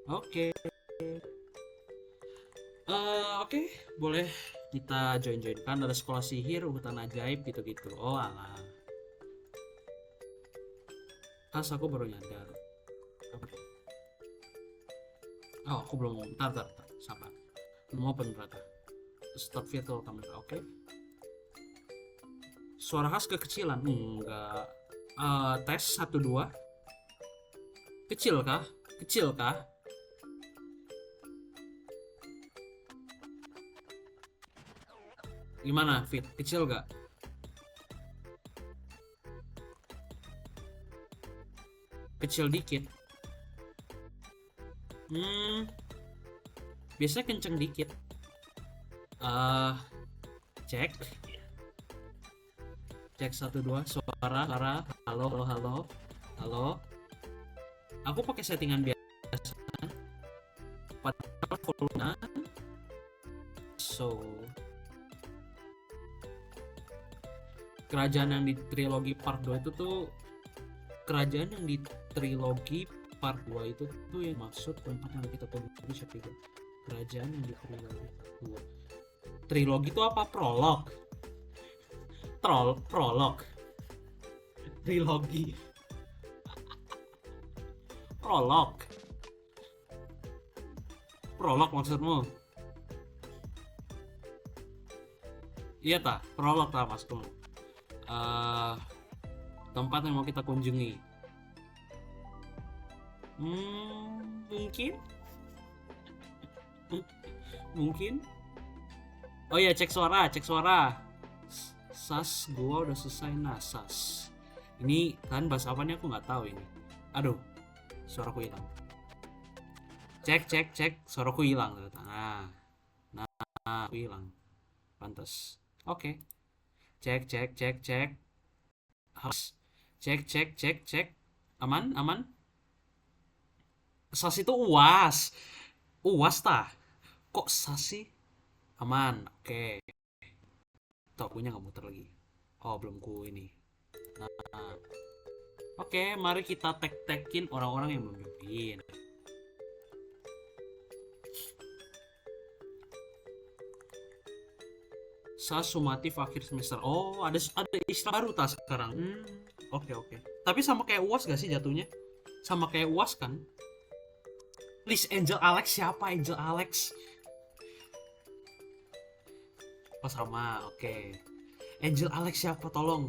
Oke. Oke, boleh kita join-join kan ada sekolah sihir, hutan ajaib gitu-gitu. Oh alah, pas aku baru nyadar. Apa tuh? Oh, aku belum. Bentar, sabar. Mau open berata. Start virtual camera. Oke. Suara khas kekecilan. Enggak. Tes satu dua. Kecil kah? Kecil kah? Gimana, Fit? Kecil gak? Kecil dikit. Hmm, biasanya kenceng dikit. eh Cek. Cek satu dua. Suara. Halo, halo, halo. Halo. Aku pakai settingan biasa. Padahal volume. So, kerajaan yang di trilogi part 2 itu tuh kerajaan yang di trilogi part 2 itu tuh yang maksud tempat yang kita tunggu siapa itu? Kerajaan yang di trilogi part 2. Trilogi itu apa? Prolog. Prolog. Trilogi. Prolog. Prolog maksudmu? Iya ta, prolog ta maksudmu. eh Tempat yang mau kita kunjungi. Mungkin. Mungkin. Oh ya, cek suara. Sas, gua udah selesai nasas. Ini kan bahasa apa nih aku nggak tahu ini. Aduh, suaraku hilang. Cek, suaraku hilang. Nah, aku hilang. Pantas. Oke. Cek. Harus. Cek. Aman. Sas itu uas. Uas tah. Kok sas sih? Aman. Oke. Tuh, akunya nggak muter lagi. Oh, belum ku ini. Nah, oke, mari kita tek-tekin orang-orang yang belum join. Sas sumatif akhir semester. Oh, ada istilah baru tas sekarang. Oke. Tapi sama kayak UAS gak sih jatuhnya? Sama kayak UAS kan? Please, Angel Alex siapa Angel Alex? Oh sama, oke. Angel Alex siapa tolong?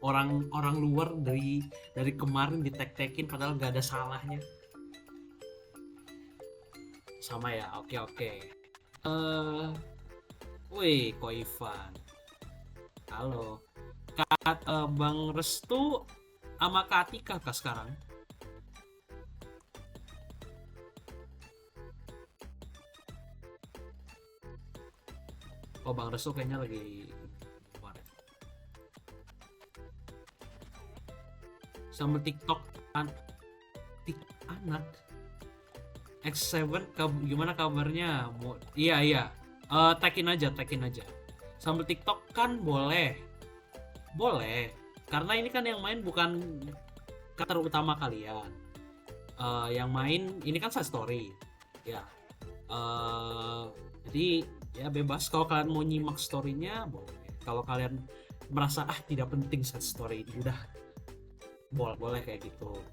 Orang luar dari kemarin ditek-tekin padahal gak ada salahnya. Sama ya, oke. Wih, Ko Ivan. Halo. Bang Restu sama Kak Atika kah sekarang? Oh, Bang Restu kayaknya lagi luar ya. Sama TikTok anak X7 gimana kabarnya? Iya. Tagin aja. Sambil TikTok kan boleh. Boleh. Karena ini kan yang main bukan karakter utama kalian. Yang main ini kan side story. Ya. eh jadi ya bebas kalau kalian mau nyimak storynya boleh. Kalau kalian merasa tidak penting side story udah boleh kayak gitu.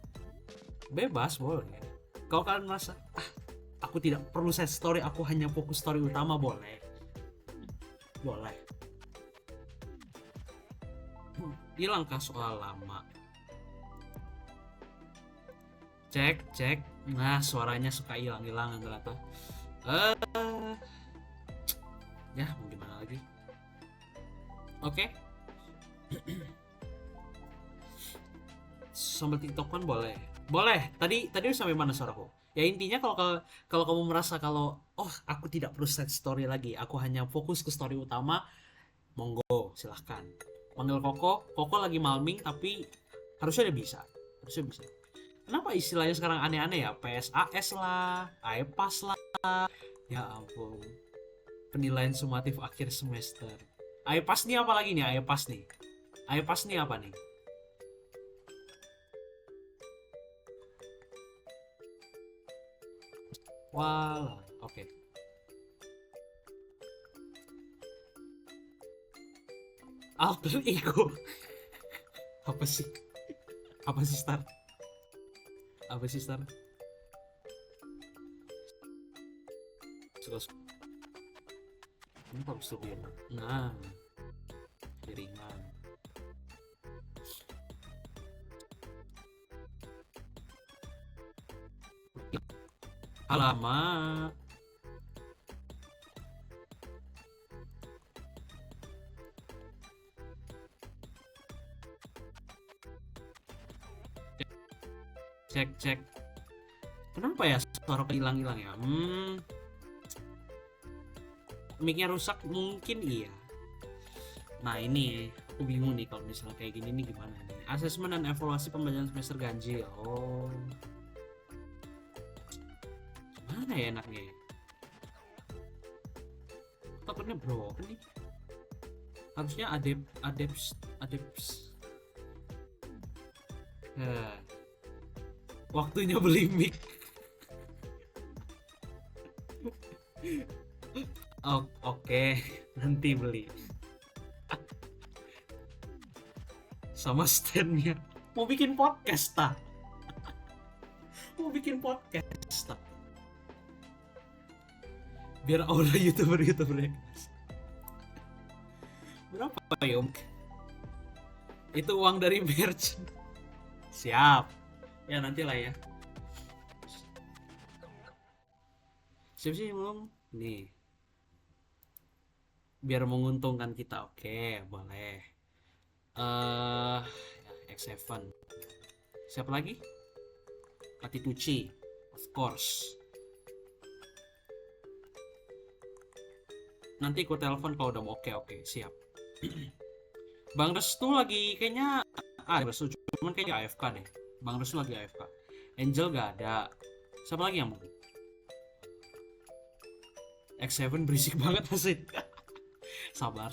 Bebas boleh. Kalau kalian merasa aku tidak perlu side story, aku hanya fokus story utama boleh. Boleh. Hilangkah soal lama? Cek. Nah, suaranya suka hilang-hilangan ternyata. Eh, ya mau gimana lagi? Oke. Sambil TikTok kan boleh. Boleh. Tadi sampai mana suaraku? Ya intinya kalau kamu merasa kalau aku tidak perlu set story lagi, aku hanya fokus ke story utama, monggo silahkan. Panggil Koko lagi malming tapi harusnya dia bisa. Harusnya bisa. Kenapa istilahnya sekarang aneh-aneh ya? PSAS lah, AEPAS lah. Ya ampun. Penilaian sumatif akhir semester. AEPAS nih apa lagi nih? AEPAS nih apa nih? Walah, oke. Alter ego. Apa sih? Apa sih Star? Apa sih Star? Terus ini bagus tuh ya. Nah, piringan. Alamak. Cek cek. Kenapa ya suara hilang-hilang ya? Mic-nya rusak mungkin iya. Nah ini aku bingung nih kalau misalnya kayak gini nih gimana nih? Asesmen dan evaluasi pembelajaran semester ganjil. Oh, gimana ya enaknya ya? Takutnya broken nih. Harusnya adeps. Nah, waktunya beli mic. Oke, nanti beli. Sama standnya. Mau bikin podcast tak? Mau bikin podcast tak? Biar aura youtuber ya. Berapa ya om? Itu uang dari merch. Siap. Ya nanti lah ya. Siap sih belum? Nih. Biar menguntungkan kita. Oke, boleh. X7. Siapa lagi? Katituchi. Of course. Nanti aku telepon kalau udah mau oke, siap. Bang Restu lagi kayaknya Restu cuman kayaknya AFK deh. Bang Restu lagi AFK. Angel gak ada. Siapa lagi yang mau? X7 berisik banget asik. sabar.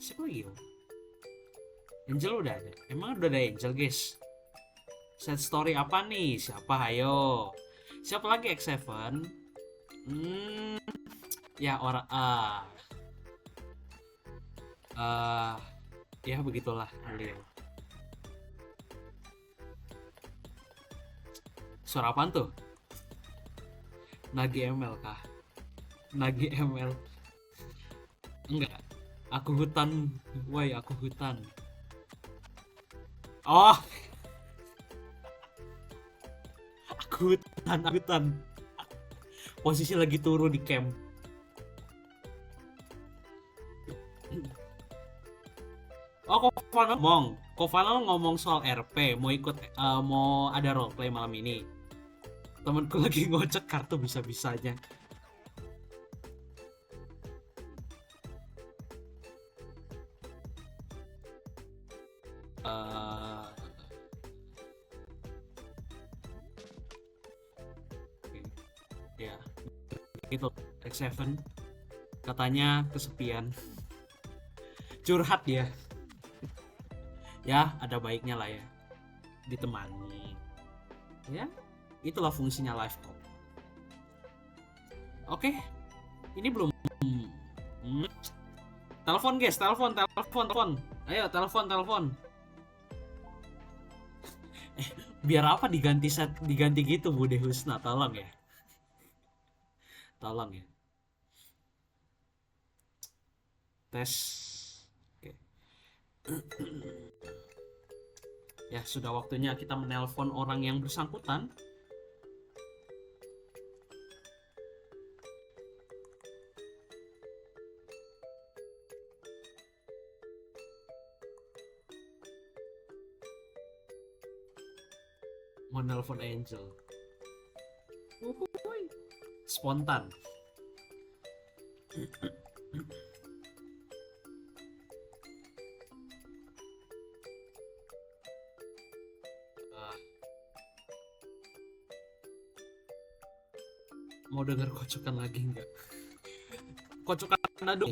Siapa lagi om? Angel udah ada. Emang udah ada Angel guys? Set story apa nih? Siapa ayo? Siapa lagi X7? Ya orang ya begitulah beliau. Suara apaan tuh? Nagi ML kah? Nagi ML. Enggak. Aku hutan. Woi, aku hutan. Oh. Aku hutan. Posisi lagi turun di camp. Oh, Kofana ngomong soal RP, mau ikut mau ada roleplay malam ini. Temanku lagi ngocek kartu bisa-bisanya. Ya, itu X7 katanya kesepian. Curhat ya. Ya, ada baiknya lah ya. Ditemani. Ya, itulah fungsinya live talk. Oke. Ini belum telepon guys, telepon. Ayo, telepon. Biar apa diganti gitu Bude Husna, tolong ya. Tes. Oke. Ya, sudah waktunya kita menelpon orang yang bersangkutan. Mau nelpon Angel. Spontan. Mau denger kocokan lagi nggak? Kocokan nado.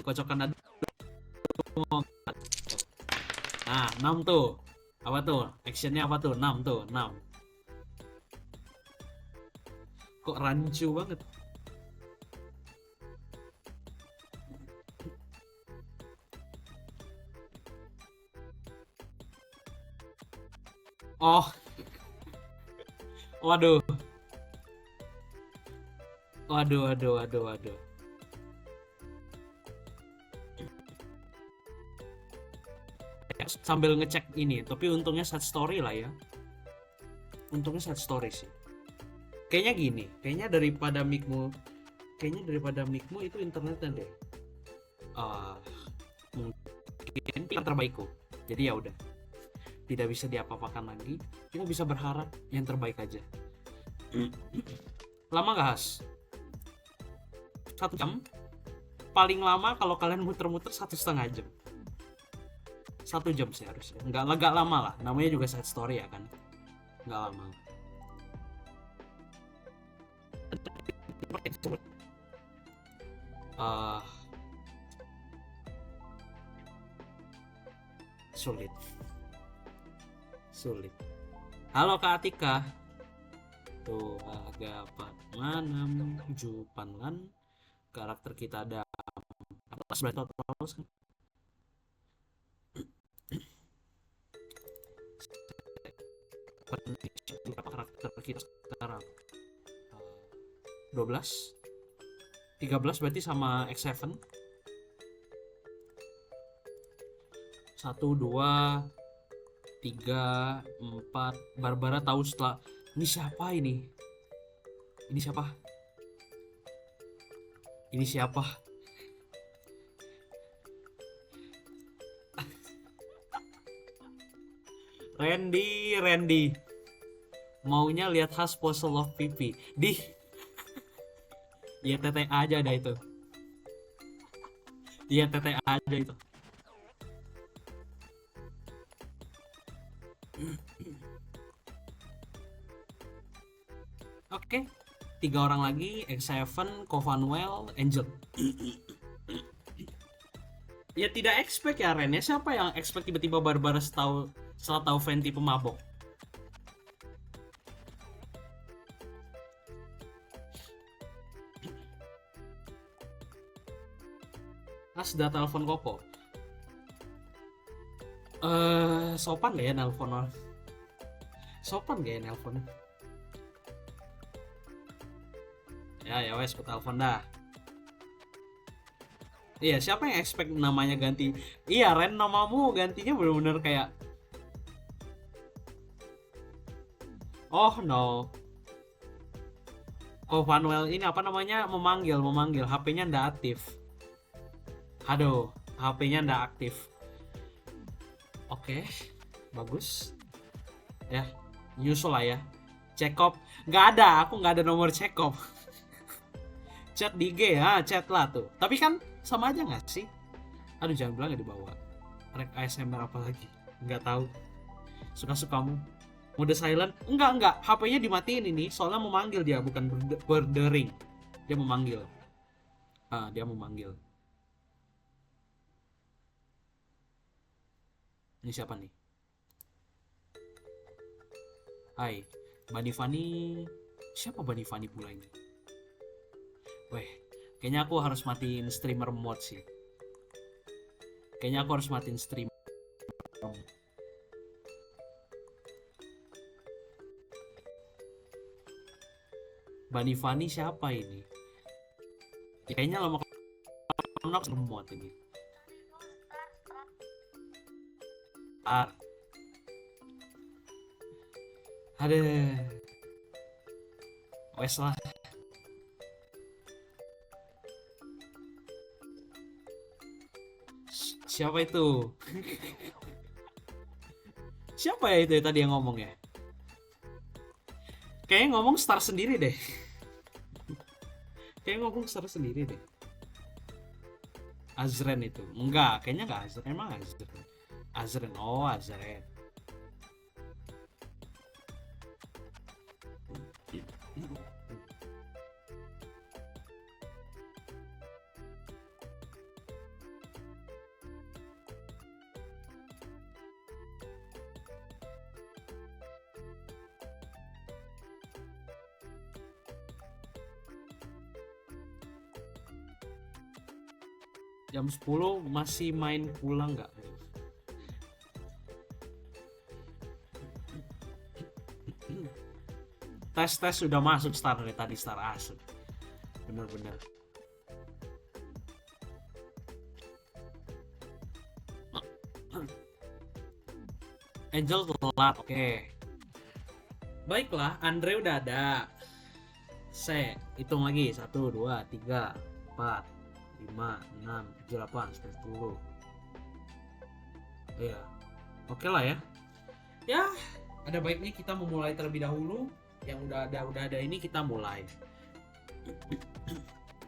Nah, 6 tuh. Apa tuh? Actionnya apa tuh? 6 tuh, 6. Kok rancu banget. Oh, waduh. Waduh, waduh, waduh, waduh. Sambil ngecek ini, tapi untungnya side story lah ya. Untungnya side story sih. Kayaknya gini, kayaknya daripada micmu itu internetnya deh. Ah, mungkin yang terbaikku. Jadi ya udah, tidak bisa diapa-apakan lagi. Kita bisa berharap yang terbaik aja. Lama gak, Has? 1 jam? Paling lama kalau kalian muter-muter 1,5 jam. 1 jam sih harusnya. Nggak lama lah. Namanya juga side story ya kan. Nggak lama. Ah, sulit. Sulit. Halo Kak Atika. Tuh agak mana Jupanlan. Karakter kita ada 14 total. Berapa karakter kita sekarang? 12, 13 berarti sama X7. 1, 2, 3, 4. Barbara tahu setelah ini siapa ini? Ini siapa? Ini siapa? Randy. Maunya lihat khas pose love pipi. Ya TTA aja ada itu. Iya TTA aja itu. Oke, 3 orang lagi, X7, Covanwell, Angel. Ya tidak expect ya Ren ya. Siapa yang expect tiba-tiba Barbara setelah tahu Fenty pemabok? Sudah telepon Koko. Sopan gak ya nelpon? Sopan gak ya nelpon? Ya wes, ku telepon dah. Iya, siapa yang expect namanya ganti? Iya, Ren, namamu gantinya bener-bener kayak oh no. Oh, Vanuel ini apa namanya? Memanggil. HP-nya ndak aktif. Aduh, HP-nya ndak aktif. Oke, bagus. Ya, nyusul lah ya. Cekop, nggak ada. Aku nggak ada nomor Cekop. Chat di IG ya, chat lah tuh. Tapi kan sama aja nggak sih? Aduh, jangan bilang nggak dibawa. Rek ASMR apa lagi? Nggak tahu. Suka-sukamu. Mode silent? Enggak. HP-nya dimatiin ini. Soalnya memanggil dia, bukan berdering. Dia memanggil. Dia memanggil. Ini siapa nih? Hai, Bani Fani. Siapa Bani Fani pula ini? Weh, kayaknya aku harus matiin streamer mode sih. Kayaknya aku harus matiin streamer. Bani Fani siapa ini? Kayaknya lama mode ini. Ada. Wes lah. Siapa itu? Siapa ya itu ya tadi yang ngomong ya? Kayaknya ngomong star sendiri deh. Kayaknya ngomong star sendiri deh. Azren itu. Enggak, kayaknya enggak Azren. Emang Azren. Azren. Oh, Azren. Jam 10 masih main pulang nggak? Tes sudah masuk Star dari tadi, Star asik. Bener-bener. Angel telat, oke. Baiklah, Andre udah ada. Se, hitung lagi. 1, 2, 3, 4, 5, 6, 7, 8, 9, 10. Iya. Oke lah ya. Ya, ada baiknya kita memulai terlebih dahulu. Yang udah ada ini kita mulai.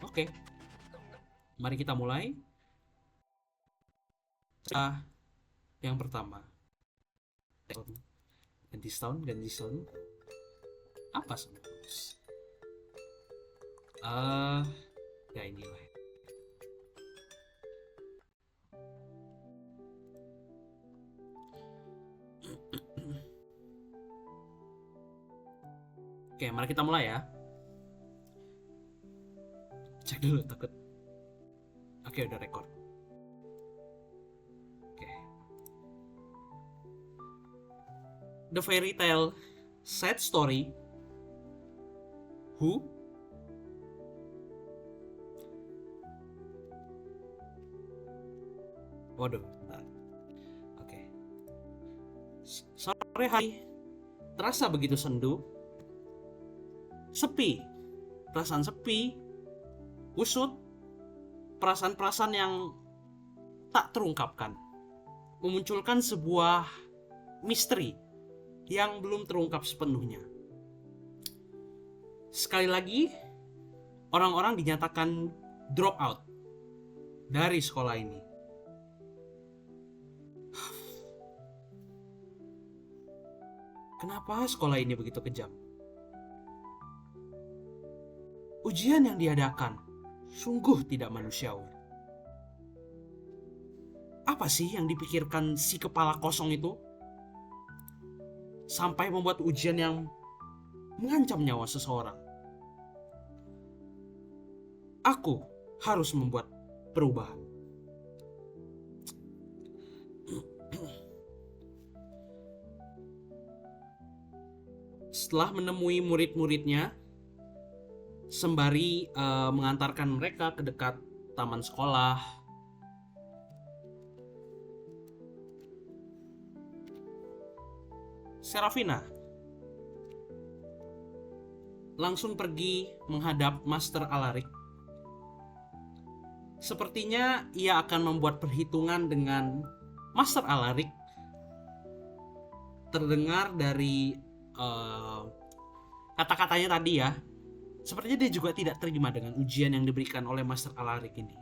Oke. Mari kita mulai. Yang pertama. Ganti sound. Apa sound? Ya inilah. Oke, mari kita mulai ya. Cek dulu takut. Oke, udah record. Oke. The fairy tale sad story Who? Waduh. Oke. Sore hari terasa begitu sendu. Sepi, perasaan sepi, usut, perasaan-perasaan yang tak terungkapkan, memunculkan sebuah misteri yang belum terungkap sepenuhnya. Sekali lagi, orang-orang dinyatakan drop out dari sekolah ini. Kenapa sekolah ini begitu kejam? Ujian yang diadakan sungguh tidak manusiawi. Apa sih yang dipikirkan si kepala kosong itu? Sampai membuat ujian yang mengancam nyawa seseorang. Aku harus membuat perubahan. Setelah menemui murid-muridnya, sembari mengantarkan mereka ke dekat taman sekolah, Serafina langsung pergi menghadap Master Alaric. Sepertinya ia akan membuat perhitungan dengan Master Alaric. Terdengar dari kata-katanya tadi ya, sepertinya dia juga tidak terima dengan ujian yang diberikan oleh Master Alaric ini.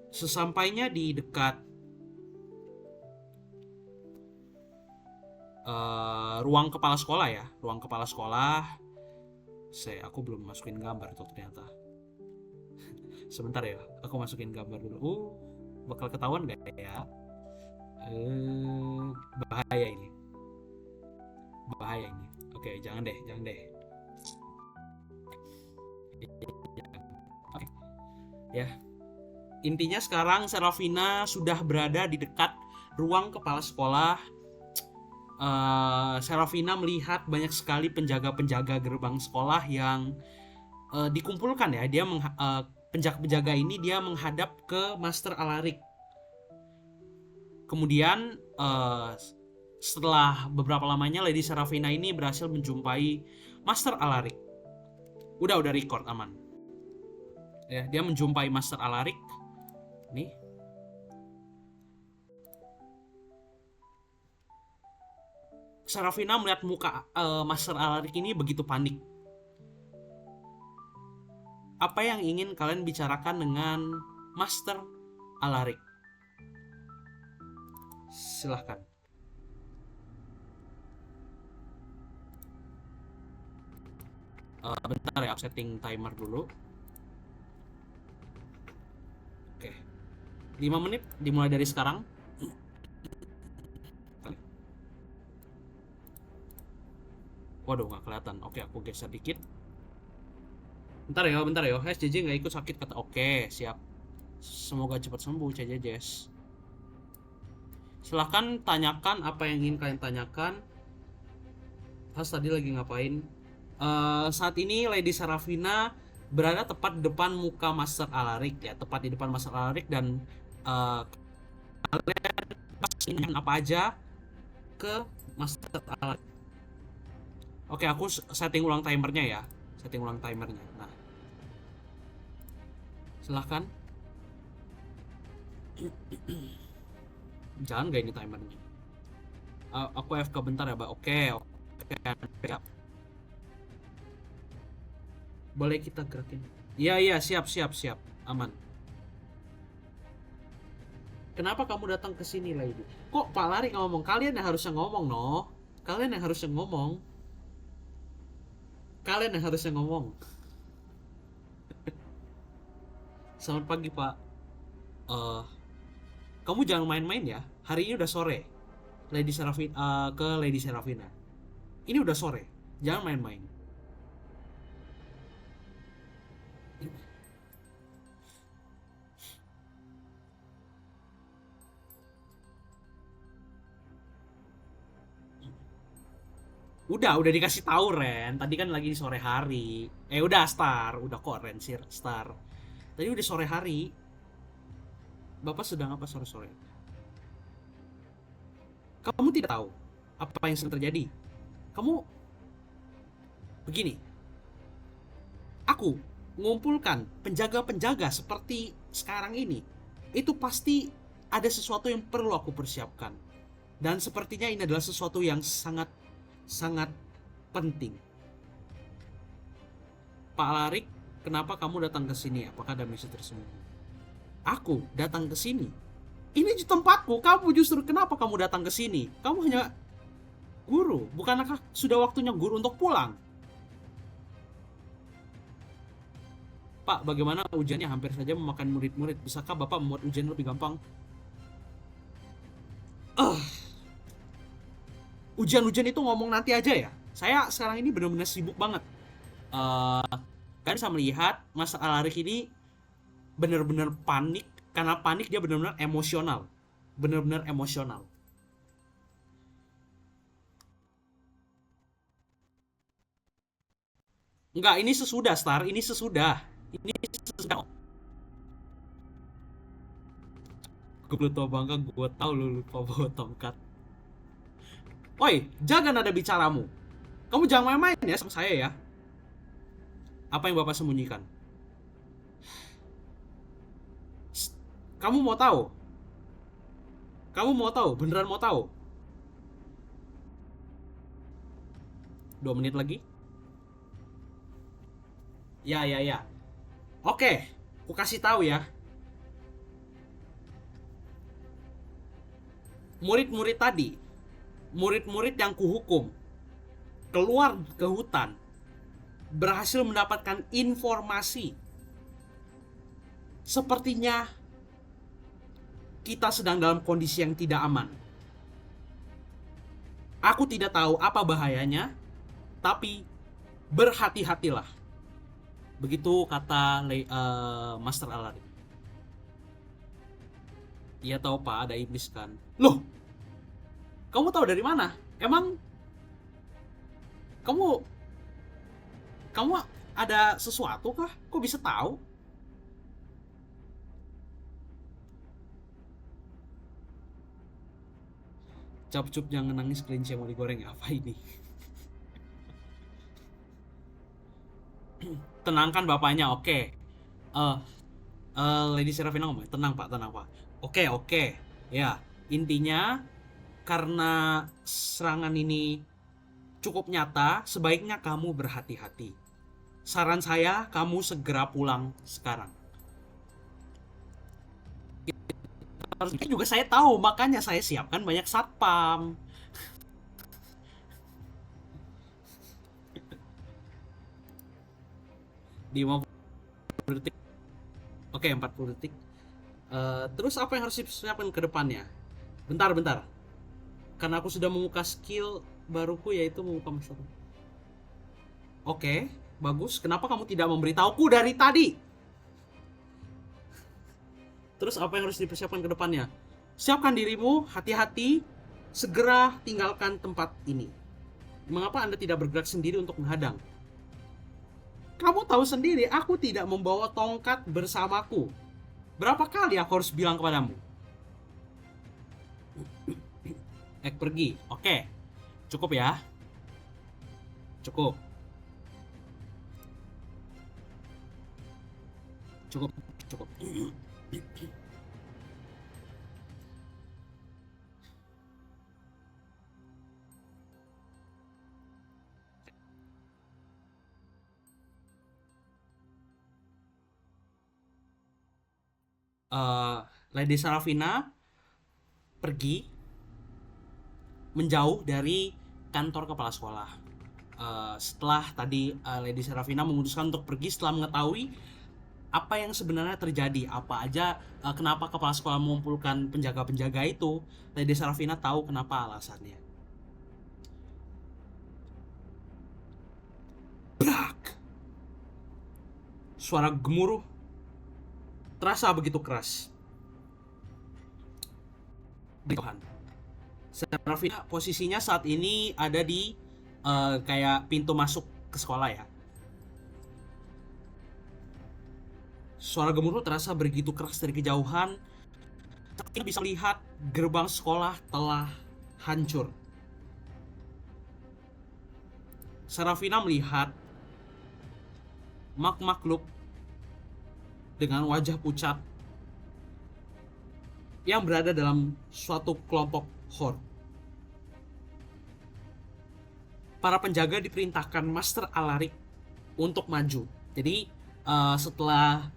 Sesampainya di dekat ruang kepala sekolah ya, ruang kepala sekolah. Aku belum masukin gambar tuh ternyata. Sebentar ya, aku masukin gambar dulu. Bakal ketahuan gak ya? Bahaya ini. Oke, jangan deh. Oke. Ya. Intinya sekarang Serafina sudah berada di dekat ruang kepala sekolah. Serafina melihat banyak sekali penjaga-penjaga gerbang sekolah yang dikumpulkan ya. Dia penjaga-penjaga ini dia menghadap ke Master Alaric. Kemudian setelah beberapa lamanya Lady Serafina ini berhasil menjumpai Master Alaric. Udah record aman. Ya, dia menjumpai Master Alaric. Nih. Serafina melihat muka Master Alaric ini begitu panik. Apa yang ingin kalian bicarakan dengan Master Alaric? Silahkan. Bentar ya, aku setting timer dulu. Oke. 5 menit dimulai dari sekarang. Waduh, nggak kelihatan. Oke, aku geser dikit. Bentar ya. SJJ nggak ikut sakit kata. Oke, siap. Semoga cepat sembuh, CJJS. Silahkan tanyakan apa yang ingin kalian tanyakan. Has tadi lagi ngapain? Saat ini Lady Serafina berada tepat depan muka Master Alaric ya, tepat di depan Master Alaric dan kalian ingin apa aja ke Master Alaric. Oke, aku setting ulang timernya ya. Setting ulang timernya. Nah, silahkan. Jangan gak ini timernya. Aku FK bentar ya, Mbak. Oke. Siap. Boleh kita gerakin. Iya, siap. Aman. Kenapa kamu datang ke sini, Lady? Kok Pak Lari ngomong? Kalian yang harusnya ngomong, no. Kalian yang harusnya ngomong. Selamat pagi, Pak. Eh, kamu jangan main-main ya. Hari ini udah sore. Lady Serafina ke Lady Serafina. Ini udah sore. Jangan main-main. Udah dikasih tahu Ren. Tadi kan lagi di sore hari. Udah Star, udah kok Ren sih Star. Tadi udah sore hari. Bapak sedang apa sore-sore? Kamu tidak tahu apa yang sedang terjadi. Kamu begini. Aku mengumpulkan penjaga-penjaga seperti sekarang ini. Itu pasti ada sesuatu yang perlu aku persiapkan. Dan sepertinya ini adalah sesuatu yang sangat penting. Pak Larik, kenapa kamu datang ke sini? Apakah ada misi tersembunyi? Aku datang ke sini. Ini tempatku. Kamu justru kenapa kamu datang ke sini? Kamu hanya guru. Bukankah sudah waktunya guru untuk pulang? Pak, bagaimana ujiannya hampir saja memakan murid-murid? Bisakah Bapak membuat ujian lebih gampang? Ujian-ujian itu ngomong nanti aja ya. Saya sekarang ini benar-benar sibuk banget. Kan bisa melihat Mas Alarik ini benar-benar panik. Karena panik dia benar-benar emosional. Benar-benar emosional. Enggak, ini sesudah Star. Ini sesudah. Gue lupa bangga, gue tahu lu lupa bawa tongkat. Woi, jaga nada bicaramu. Kamu jangan main-main ya sama saya ya. Apa yang Bapak sembunyikan? Kamu mau tahu? Kamu mau tahu? Beneran mau tahu? 2 menit lagi. Ya. Oke, aku kasih tahu ya. Murid-murid tadi, murid-murid yang kuhukum, keluar ke hutan, berhasil mendapatkan informasi. Sepertinya kita sedang dalam kondisi yang tidak aman. Aku tidak tahu apa bahayanya, tapi berhati-hatilah. Begitu kata Master Aladdin. Iya tahu Pak, ada iblis kan. Loh, kamu tahu dari mana? Emang kamu kamu ada sesuatu kah? Kok bisa tahu? Capcup jangan nangis, kelinci yang mau digoreng. Apa ini? Tenangkan bapaknya, oke. Lady Serafina ngomong, tenang pak. Oke. Ya, intinya karena serangan ini cukup nyata, sebaiknya kamu berhati-hati. Saran saya, kamu segera pulang sekarang. Ini juga saya tahu, makanya saya siapkan banyak satpam. Di 50 detik. Oke, 40 detik. Terus apa yang harus disiapkan ke depannya? Bentar. Karena aku sudah membuka skill baruku, yaitu membuka master. Oke. Bagus, kenapa kamu tidak memberitahuku dari tadi? Terus apa yang harus dipersiapkan ke depannya? Siapkan dirimu, hati-hati, segera tinggalkan tempat ini. Mengapa Anda tidak bergerak sendiri untuk menghadang? Kamu tahu sendiri, aku tidak membawa tongkat bersamaku. Berapa kali aku harus bilang kepadamu? Pergi. Oke. Cukup ya. Cukup. Cukup. Cukup. Lady Sarafina pergi menjauh dari kantor kepala sekolah. Setelah tadi Lady Serafina memutuskan untuk pergi setelah mengetahui apa yang sebenarnya terjadi, apa aja, kenapa kepala sekolah mengumpulkan penjaga-penjaga itu. Lady Serafina tahu kenapa alasannya. Brak! Suara gemuruh terasa begitu keras. Tuhan. Serafina posisinya saat ini ada di kayak pintu masuk ke sekolah ya. Suara gemuruh terasa begitu keras dari kejauhan. Kita bisa lihat gerbang sekolah telah hancur. Serafina melihat makhluk dengan wajah pucat yang berada dalam suatu kelompok horde. Para penjaga diperintahkan Master Alaric untuk maju. Jadi setelah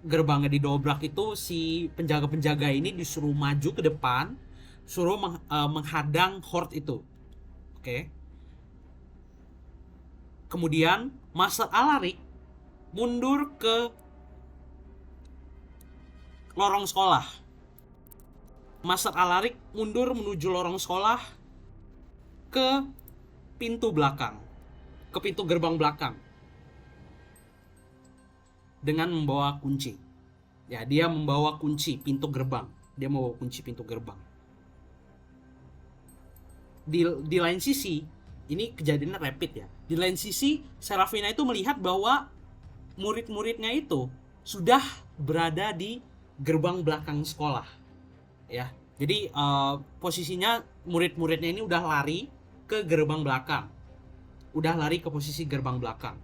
gerbangnya didobrak itu, si penjaga-penjaga ini disuruh maju ke depan, suruh menghadang horde itu. Oke. Kemudian Master Alaric mundur ke lorong sekolah. Master Alaric mundur menuju lorong sekolah ke pintu belakang, ke pintu gerbang belakang, dengan membawa kunci. Ya, dia membawa kunci pintu gerbang. Dia membawa kunci pintu gerbang. Di lain sisi, ini kejadiannya rapid ya. Di lain sisi, Serafina itu melihat bahwa murid-muridnya itu sudah berada di gerbang belakang sekolah. Ya, jadi posisinya murid-muridnya ini udah lari ke gerbang belakang, udah lari ke posisi gerbang belakang.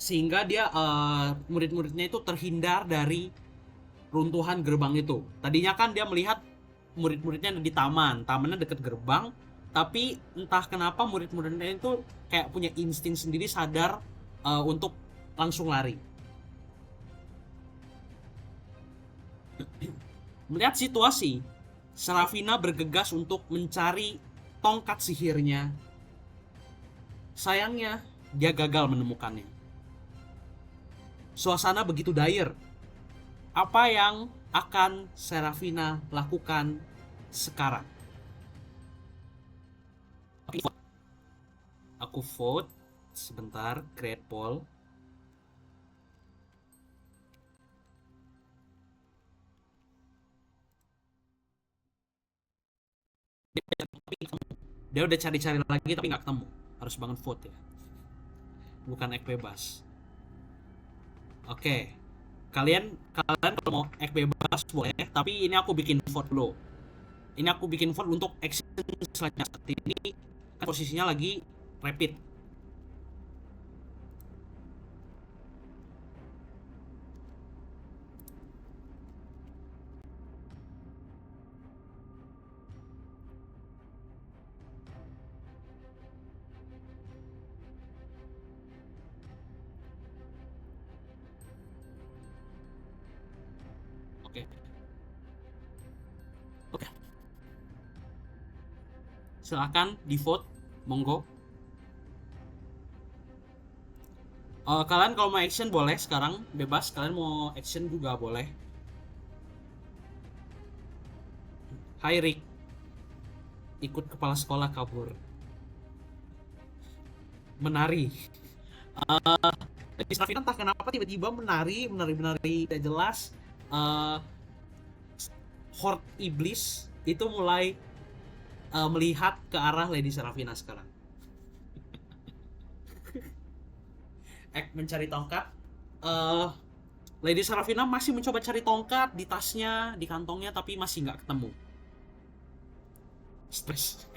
Sehingga dia murid-muridnya itu terhindar dari runtuhan gerbang itu. Tadinya kan dia melihat murid-muridnya ada di taman, tamannya dekat gerbang, tapi entah kenapa murid-muridnya itu kayak punya insting sendiri, sadar untuk langsung lari. Melihat situasi, Serafina bergegas untuk mencari tongkat sihirnya. Sayangnya, dia gagal menemukannya. Suasana begitu dire. Apa yang akan Serafina lakukan sekarang? Aku vote sebentar, create poll. Dia udah cari-cari lagi tapi nggak ketemu. Harus banget vote ya. Bukan ek bebas. Oke. Kalian kalau mau ek bebas boleh, tapi ini aku bikin vote dulu. Ini aku bikin vote untuk action selanjutnya. Saat ini kan posisinya lagi rapid. Oke. Oke. Silakan di vote, monggo. Kalian kalau mau action boleh sekarang, bebas. Kalian mau action juga boleh. Hai Rick. ikut kepala sekolah kabur menari. Di Safina entah kenapa tiba-tiba menari tidak jelas. uh, Horde iblis itu mulai melihat ke arah Lady Serafina sekarang. Mencari tongkat. uh, Lady Serafina masih mencoba cari tongkat di tasnya, di kantongnya, tapi masih nggak ketemu. Stres.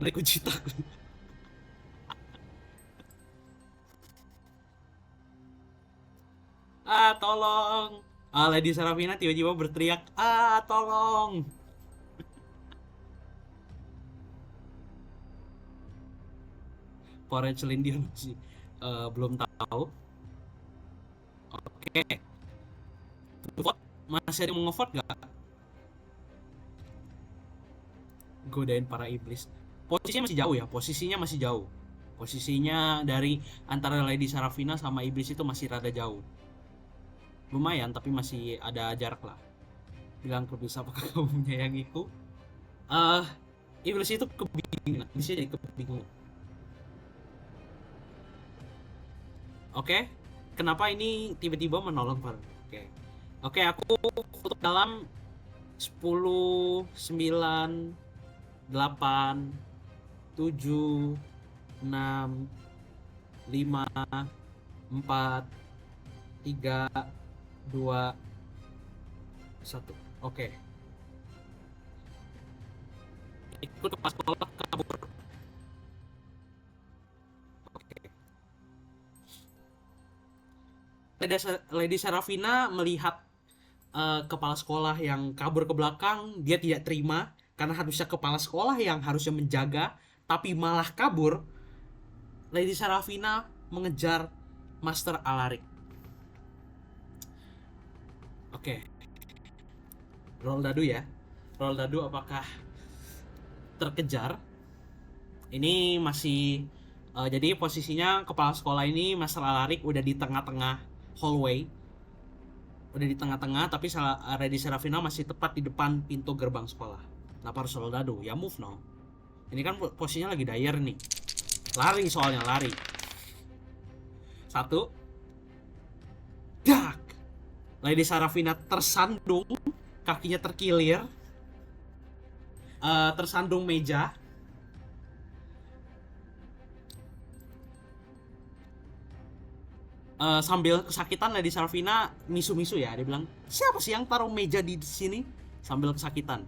Dari kunci tak. Tolong. Lady Serafina tiba-tiba berteriak, tolong. Para Celindian masih belum tahu. Oke. Masih ada yang mau ngevote gak? Godain para iblis. Posisinya masih jauh ya, posisinya dari antara Lady Serafina sama iblis itu masih rada jauh. Lumayan, tapi masih ada jarak lah. Bilang ke iblis, apakah kamu menyayangiku? Iblis itu kebingungan, bisa jadi kebingungan. Oke, kenapa ini tiba-tiba menolong Pak? Oke, aku tutup dalam 10, 9, 8, 7, 6, 5, 4, 3, 2, 1. Oke. Ikut pas sekolah kabur. Oke. Lady Serafina melihat kepala sekolah yang kabur ke belakang. Dia tidak terima karena harusnya kepala sekolah yang harusnya menjaga tapi malah kabur. Lady Serafina mengejar Master Alaric. Oke. Roll dadu ya. Roll dadu apakah terkejar? Ini masih jadi posisinya kepala sekolah ini Master Alaric udah di tengah-tengah hallway. Udah di tengah-tengah, tapi Lady Serafina masih tepat di depan pintu gerbang sekolah. Kenapa harus roll dadu? Ya move no. Ini kan posisinya lagi dire nih. Lari soalnya, lari. 1. Dak. Lady Serafina tersandung, kakinya terkilir. Tersandung meja. Sambil kesakitan Lady Serafina misu-misu ya, dia bilang, siapa sih yang taruh meja di sini? Sambil kesakitan.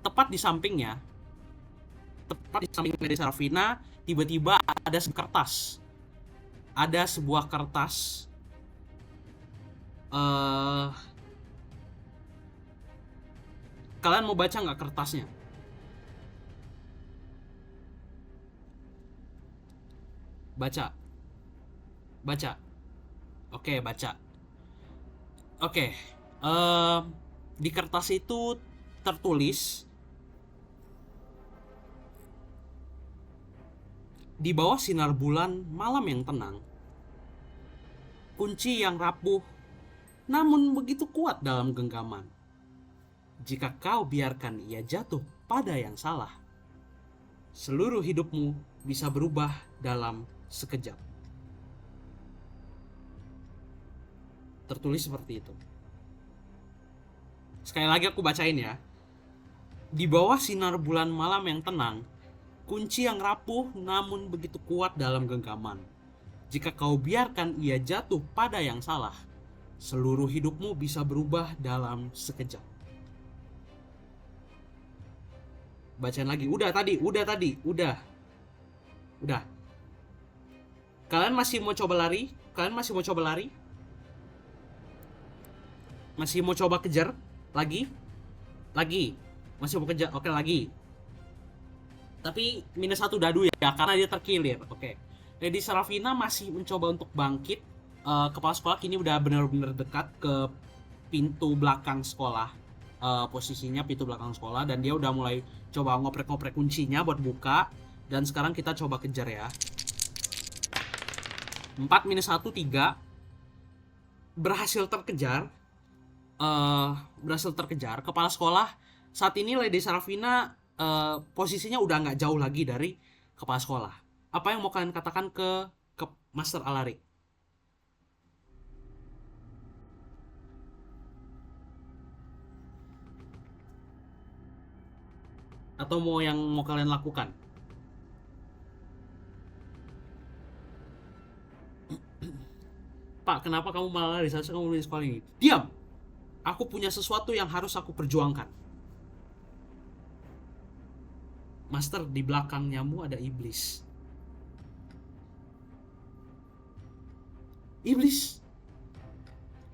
Tepat di sampingnya, tepat di samping Lady Serafina, tiba-tiba ada sebuah kertas. Kalian mau baca nggak kertasnya? Baca. Oke, baca. Oke. Di kertas itu tertulis, di bawah sinar bulan malam yang tenang, kunci yang rapuh namun begitu kuat dalam genggaman. Jika kau biarkan ia jatuh pada yang salah, seluruh hidupmu bisa berubah dalam sekejap. Tertulis seperti itu. Sekali lagi aku bacain ya. Di bawah sinar bulan malam yang tenang, kunci yang rapuh namun begitu kuat dalam genggaman. Jika kau biarkan ia jatuh pada yang salah, seluruh hidupmu bisa berubah dalam sekejap. Bacain lagi. Udah. Kalian masih mau coba lari? Masih mau coba kejar? Lagi? Masih mau kejar? Oke, lagi. Tapi minus 1 dadu ya, karena dia terkilir. Oke. Lady Serafina masih mencoba untuk bangkit. Kepala sekolah kini udah benar-benar dekat ke pintu belakang sekolah. Posisinya pintu belakang sekolah, dan dia udah mulai coba ngoprek-ngoprek kuncinya buat buka. Dan sekarang kita coba kejar ya. 4 minus 1, 3. berhasil terkejar. Berhasil terkejar kepala sekolah. Saat ini Lady Sarafina posisinya udah nggak jauh lagi dari kepala sekolah. Apa yang mau kalian katakan ke Master Alaric? Atau mau kalian lakukan? Pak, kenapa kamu malah lari? Seharusnya kamu di sekolah ini. Diam! Aku punya sesuatu yang harus aku perjuangkan. Master, di belakangmu ada iblis. Iblis?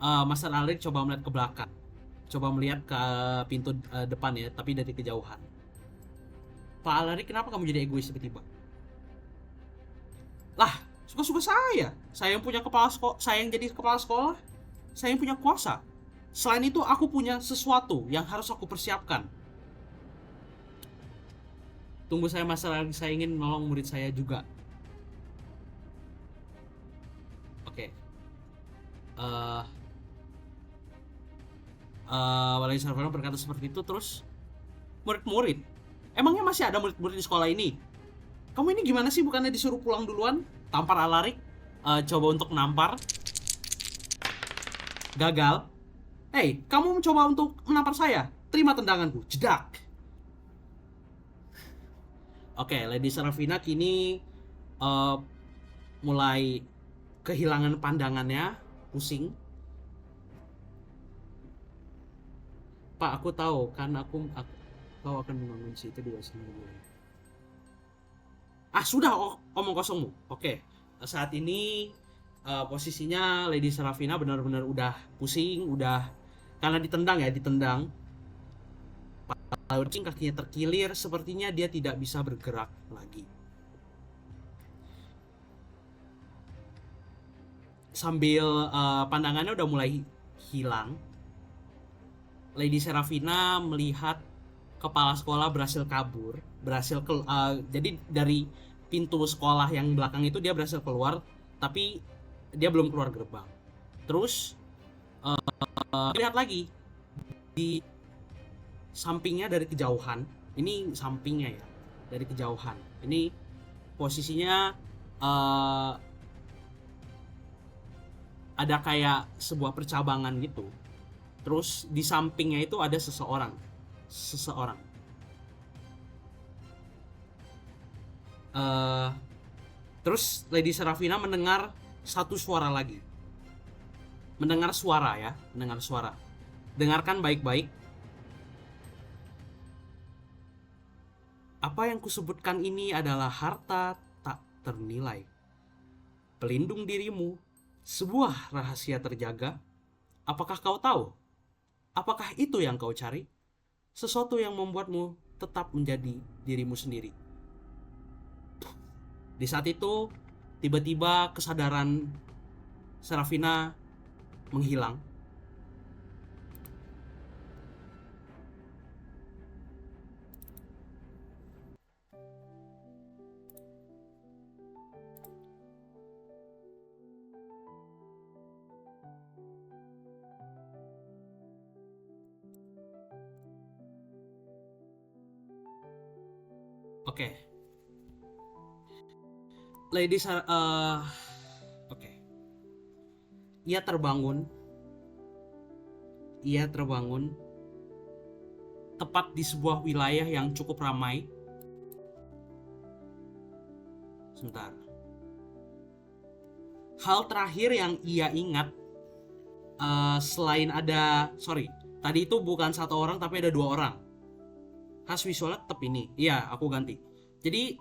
Master Alric coba melihat ke belakang. Coba melihat ke pintu depan ya, tapi dari kejauhan. Pak Alaric, kenapa kamu jadi egois tiba-tiba? Lah, suka-suka saya. Saya yang punya kepala sekolah, saya yang jadi kepala sekolah. Saya yang punya kuasa. Selain itu, aku punya sesuatu yang harus aku persiapkan. Tunggu saya, Master Alaric, saya ingin menolong murid saya juga. Oke. Wali Sarvana berkata seperti itu, terus murid-murid. Emangnya masih ada murid-murid di sekolah ini? Kamu ini gimana sih, bukannya disuruh pulang duluan? Tampar Alaric. Coba untuk nampar. Gagal. Hei, kamu mencoba untuk menampar saya. Terima tendanganku. Jedak. Oke, Lady Sarafina kini mulai kehilangan pandangannya, pusing. Pak, aku tahu kan kau akan mengunci itu di gue. Sudah, omong kosongmu. Oke, saat ini posisinya Lady Sarafina benar-benar udah pusing, udah karena ditendang. Lalu kakinya terkilir, sepertinya dia tidak bisa bergerak lagi. Sambil pandangannya udah mulai hilang, Lady Serafina melihat kepala sekolah berhasil kabur, jadi dari pintu sekolah yang belakang itu dia berhasil keluar, tapi dia belum keluar gerbang. Terus lihat lagi di sampingnya dari kejauhan, ini sampingnya ya, dari kejauhan. Ini posisinya ada kayak sebuah percabangan gitu. Terus di sampingnya itu ada seseorang. Terus Lady Serafina mendengar satu suara lagi. Mendengar suara. Dengarkan baik-baik. Apa yang kusebutkan ini adalah harta tak ternilai. Pelindung dirimu, sebuah rahasia terjaga. Apakah kau tahu? Apakah itu yang kau cari? Sesuatu yang membuatmu tetap menjadi dirimu sendiri. Di saat itu, tiba-tiba kesadaran Serafina menghilang. Oke. Lady Oke. Ia terbangun tepat di sebuah wilayah yang cukup ramai. Sebentar. Hal terakhir yang ia ingat selain ada, tadi itu bukan satu orang tapi ada 2 orang. Khas visualnya tetap ini. Iya, aku ganti. Jadi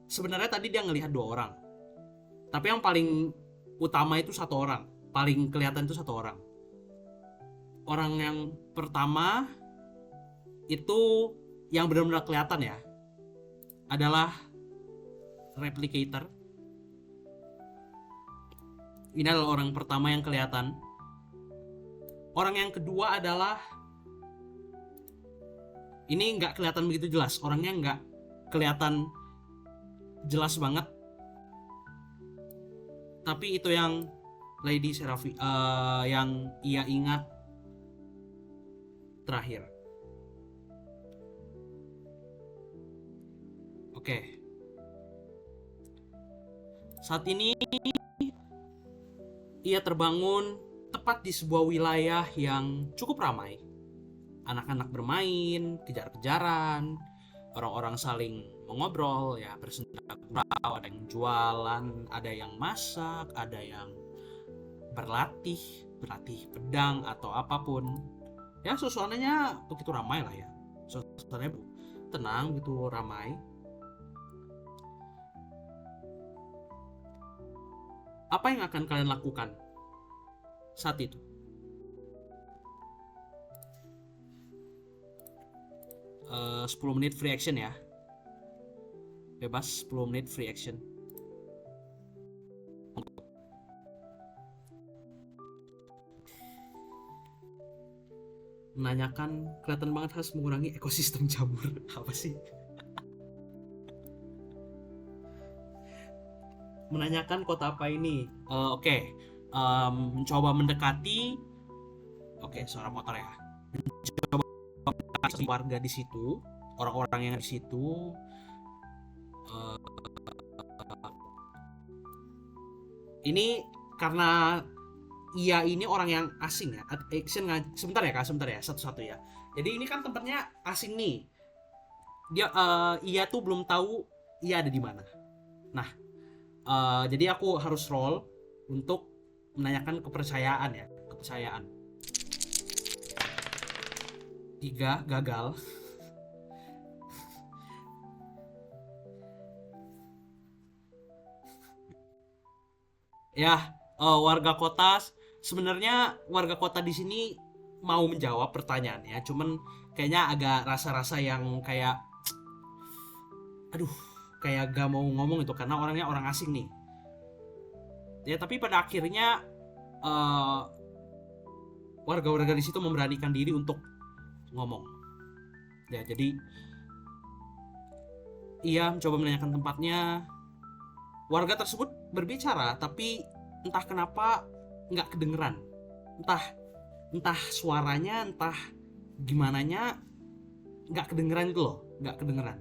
sebenarnya tadi dia ngelihat 2 orang. Tapi yang paling utama itu 1 orang. Paling kelihatan itu 1 orang. Orang yang pertama itu yang benar-benar kelihatan ya, adalah replicator. Ini adalah orang pertama yang kelihatan. Orang yang kedua adalah, ini nggak kelihatan begitu jelas, orangnya nggak kelihatan jelas banget, tapi itu yang Lady Serafi yang ia ingat terakhir. Oke. Saat ini ia terbangun tepat di sebuah wilayah yang cukup ramai. Anak-anak bermain, kejar-kejaran, orang-orang saling mengobrol, ya bersenda gurau, ada yang jualan, ada yang masak, ada yang berlatih pedang atau apapun. Ya suasananya begitu ramai lah ya. Suasananya tenang gitu, ramai. Apa yang akan kalian lakukan saat itu? 10 menit free action ya. Bebas 10 menit free action. Menanyakan, kelihatan banget harus mengurangi ekosistem jamur. Apa sih? Menanyakan kota apa ini? Oke. Mencoba mendekati. Oke, suara motor ya. Mencoba mendekati warga di situ, orang-orang yang di situ. Ini karena ia ini orang yang asing ya. Action sebentar ya Kak, sebentar ya, satu-satu ya. Jadi ini kan tempatnya asing nih. Ia tuh belum tahu ia ada di mana. Nah, jadi aku harus roll untuk menanyakan kepercayaan ya, kepercayaan. 3 gagal. Ya, warga kota sebenarnya warga kota di sini mau menjawab pertanyaannya, cuman kayaknya agak rasa-rasa yang kayak aduh, kayak gak mau ngomong itu karena orangnya orang asing nih. Ya, tapi pada akhirnya warga-warga di situ memberanikan diri untuk ngomong. Ya, jadi ia mencoba menanyakan tempatnya. Warga tersebut berbicara, tapi entah kenapa nggak kedengeran. Entah suaranya, entah gimananya, nggak kedengeran gitu loh, nggak kedengeran.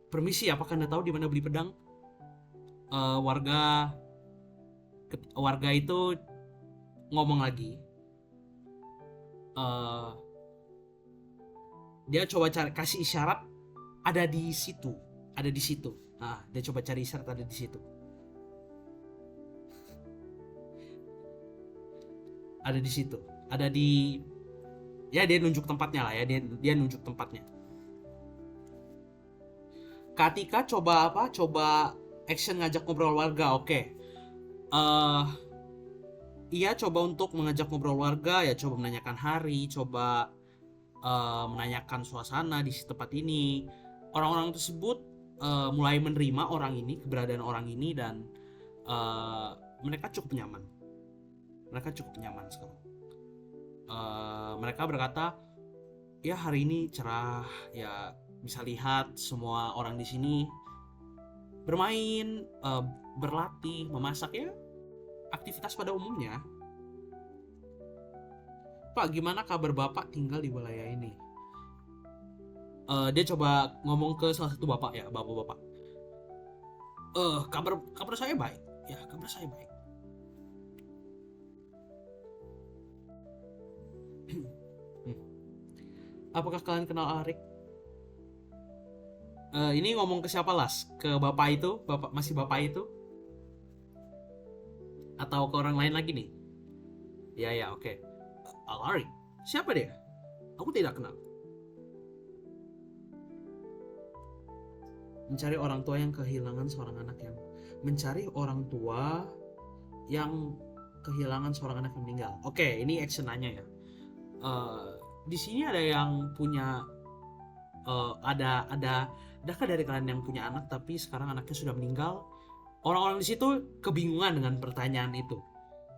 Permisi, apakah Anda tahu di mana beli pedang? Warga itu ngomong lagi. Dia coba kasih isyarat ada di situ. Nah, dia coba cari isyarat ada di situ. Ada di situ. Ada di, ya dia nunjuk tempatnya lah ya, dia nunjuk tempatnya. Katika coba action ngajak ngobrol warga. Oke. Ia coba untuk mengajak ngobrol warga, ya coba menanyakan hari, coba menanyakan suasana di tempat ini. Orang-orang tersebut mulai menerima keberadaan orang ini, dan mereka cukup nyaman sekarang. Mereka berkata, ya hari ini cerah, ya bisa lihat semua orang di sini bermain, berlatih, memasak, ya aktivitas pada umumnya. Pak, gimana kabar Bapak tinggal di wilayah ini? Dia coba ngomong ke salah satu bapak ya, bapak-bapak. Kabar saya baik. Ya, kabar saya baik. Apakah kalian kenal Arik? Ini ngomong ke siapa, Las? Ke bapak itu? Masih bapak itu? Atau ke orang lain lagi nih? Ya, oke. Arik? Siapa dia? Aku tidak kenal. Mencari orang tua yang kehilangan seorang anak yang meninggal. Oke, ini actionannya ya. Di sini ada yang punya adakah dari kalian yang punya anak tapi sekarang anaknya sudah meninggal? Orang-orang di situ kebingungan dengan pertanyaan itu,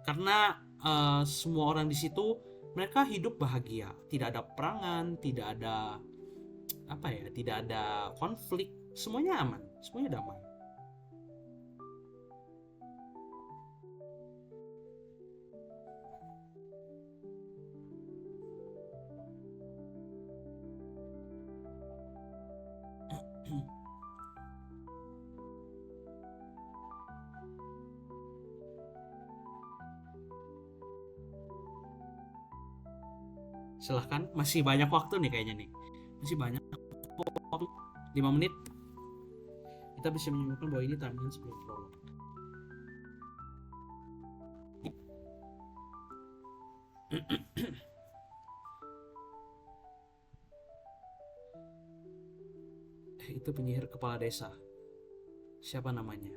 karena semua orang di situ mereka hidup bahagia, tidak ada perangan, tidak ada konflik, semuanya aman, semuanya damai. Silahkan, masih banyak waktu nih kayaknya nih. Masih banyak waktu. 5 menit. Kita bisa menyebutkan bahwa ini timeline sebelum prolog. Itu penyihir kepala desa. Siapa namanya?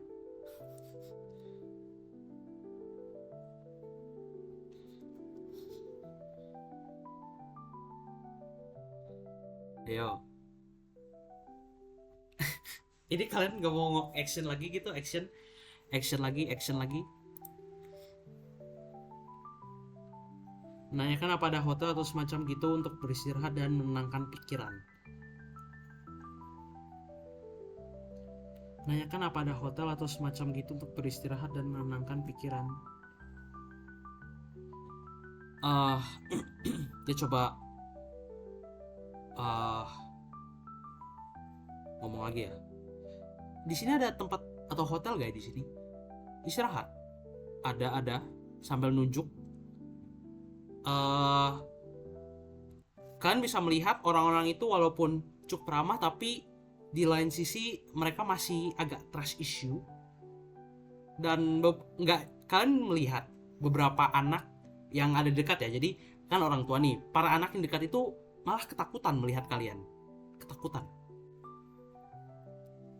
Ayo. Ini kalian gak mau action lagi gitu? Action lagi, action lagi. Menanyakan apa ada hotel atau semacam gitu untuk beristirahat dan menenangkan pikiran. Menanyakan apa ada hotel atau semacam gitu untuk beristirahat dan menenangkan pikiran. Dia coba ngomong lagi ya. Di sini ada tempat atau hotel gak di sini? Istirahat. Ada sambil nunjuk. Kalian bisa melihat orang-orang itu walaupun cukup ramah, tapi di lain sisi mereka masih agak trust issue. Dan kalian melihat beberapa anak yang ada dekat ya. Jadi kan orang tua nih, para anak yang dekat itu malah ketakutan melihat kalian. Ketakutan.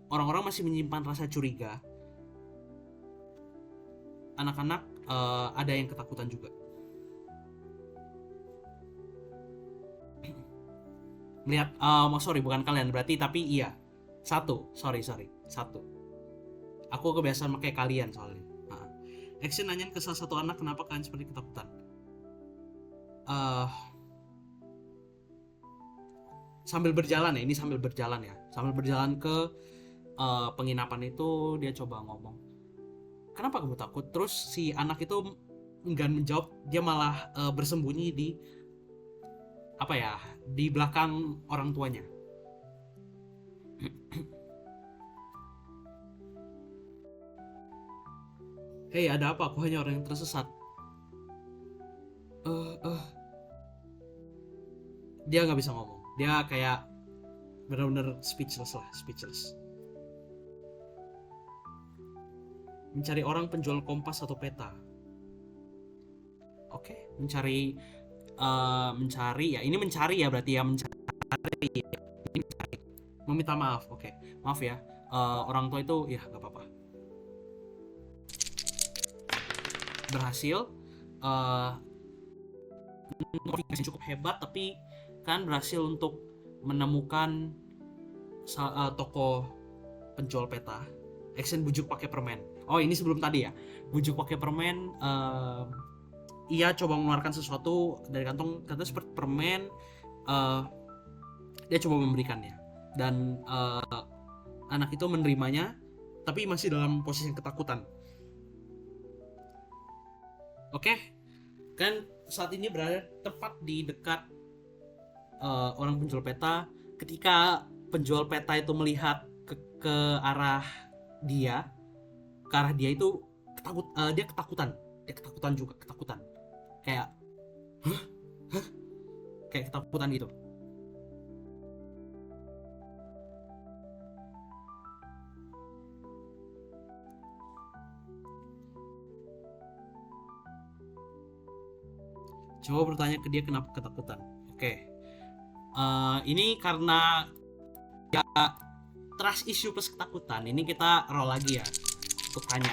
Orang-orang masih menyimpan rasa curiga. Anak-anak ada yang ketakutan juga. Melihat, sorry bukan kalian berarti, tapi iya. Satu. Aku kebiasaan pakai kalian soalnya. Action nanyain ke salah satu anak kenapa kalian seperti ketakutan. Sambil berjalan ya, sambil berjalan ke penginapan itu, dia coba ngomong, kenapa kamu takut? Terus si anak itu enggan menjawab, dia malah bersembunyi di di belakang orang tuanya. Hei, ada apa? Aku hanya orang yang tersesat. Dia nggak bisa ngomong. Dia kayak benar-benar speechless. Mencari orang penjual kompas atau peta. Oke, mencari ya. Ini mencari ya berarti ya, mencari. Ini mencari. Meminta maaf. Oke. Maaf ya. Orang tua itu ya nggak apa-apa. Berhasil. Cukup hebat, tapi kan berhasil untuk menemukan toko penjual peta. Action bujuk pakai permen. Oh, ini sebelum tadi ya. Bujuk pakai permen. Ia coba mengeluarkan sesuatu dari kantong seperti permen. Dia coba memberikannya, dan anak itu menerimanya, tapi masih dalam posisi ketakutan. Oke, kan saat ini berada tepat di dekat orang penjual peta. Ketika penjual peta itu melihat ke arah dia, itu dia ketakutan juga, kayak kayak ketakutan gitu. Coba bertanya ke dia kenapa ketakutan. Oke. Ini karena ya trust issue plus ketakutan. Ini kita roll lagi ya untuk tanya.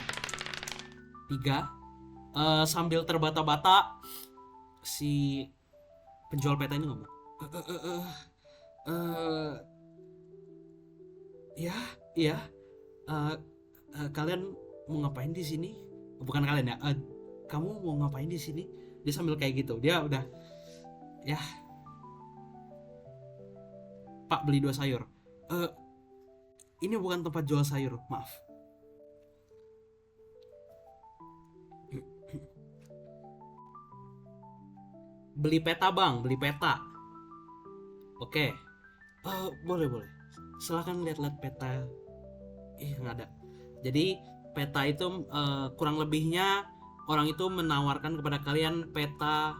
3. Sambil terbata-bata si penjual peta ini ngomong, ya, kalian mau ngapain di sini? Bukan kalian ya, kamu mau ngapain di sini? Dia sambil kayak gitu, dia udah, ya, Pak beli 2 sayur. Ini bukan tempat jual sayur, maaf. Beli peta bang, beli peta. Oke. Boleh. Silahkan lihat-lihat peta. Nggak ada. Jadi peta itu kurang lebihnya orang itu menawarkan kepada kalian peta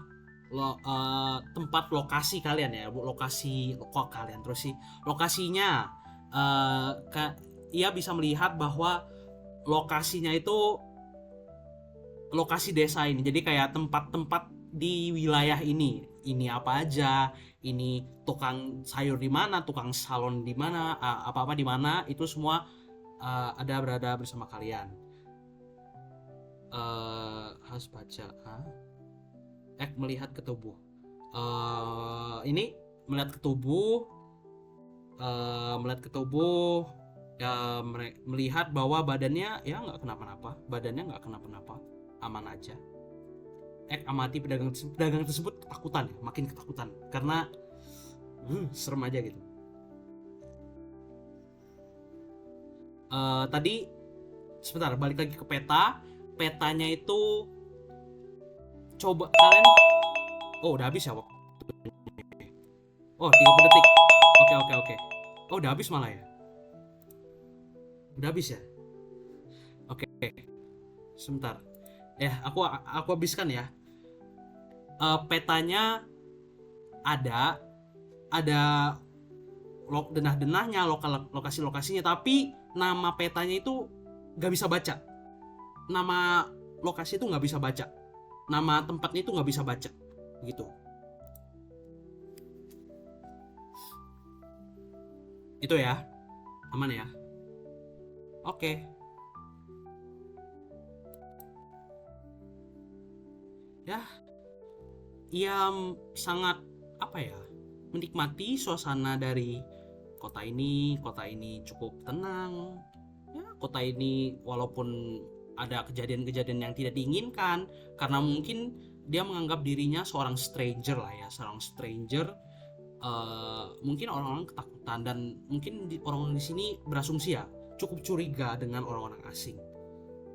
tempat lokasi kalian ya, lokasi kok kalian terus sih lokasinya. Ia bisa melihat bahwa lokasinya itu lokasi desa ini, jadi kayak tempat-tempat di wilayah ini apa aja, ini tukang sayur di mana, tukang salon di mana, apa-apa di mana, itu semua berada bersama kalian. Harus baca melihat ke tubuh. Ini melihat ke tubuh, ya, melihat bahwa badannya ya nggak kenapa-napa, aman aja. Amati pedagang tersebut ketakutan, makin ketakutan karena serem aja gitu. Tadi sebentar, balik lagi ke petanya itu coba kalian. Udah habis ya waktu. 30 detik. Oke. Udah habis malah ya. Udah habis ya. Oke. Sebentar. Aku habiskan ya. Petanya ada denah-denahnya, lokasi-lokasinya, tapi nama petanya itu nggak bisa baca. Nama lokasi itu nggak bisa baca. Nama tempatnya itu nggak bisa baca. Gitu. Itu ya. Aman ya. Oke. Ya. Ia sangat menikmati suasana dari kota ini cukup tenang ya. Kota ini walaupun ada kejadian-kejadian yang tidak diinginkan, karena mungkin dia menganggap dirinya seorang stranger, mungkin orang-orang ketakutan, dan mungkin orang-orang di sini berasumsi ya cukup curiga dengan orang-orang asing.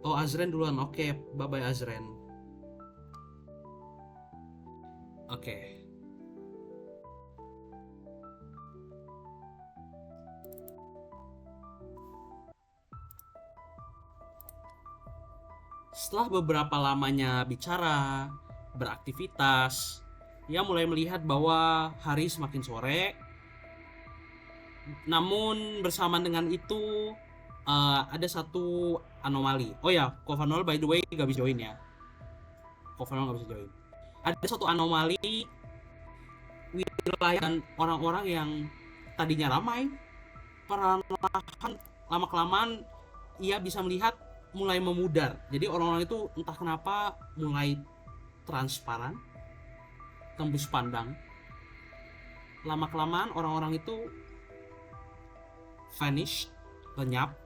Azren duluan. Oke, bye bye Azren. Oke. Setelah beberapa lamanya bicara, beraktivitas, ia mulai melihat bahwa hari semakin sore. Namun bersamaan dengan itu ada satu anomali. Kovanol by the way gak bisa join ya. Ada satu anomali wilayah dan orang-orang yang tadinya ramai, perlahan lama-kelamaan ia bisa melihat mulai memudar. Jadi orang-orang itu entah kenapa mulai transparan, tembus pandang. Lama-kelamaan orang-orang itu vanish, lenyap.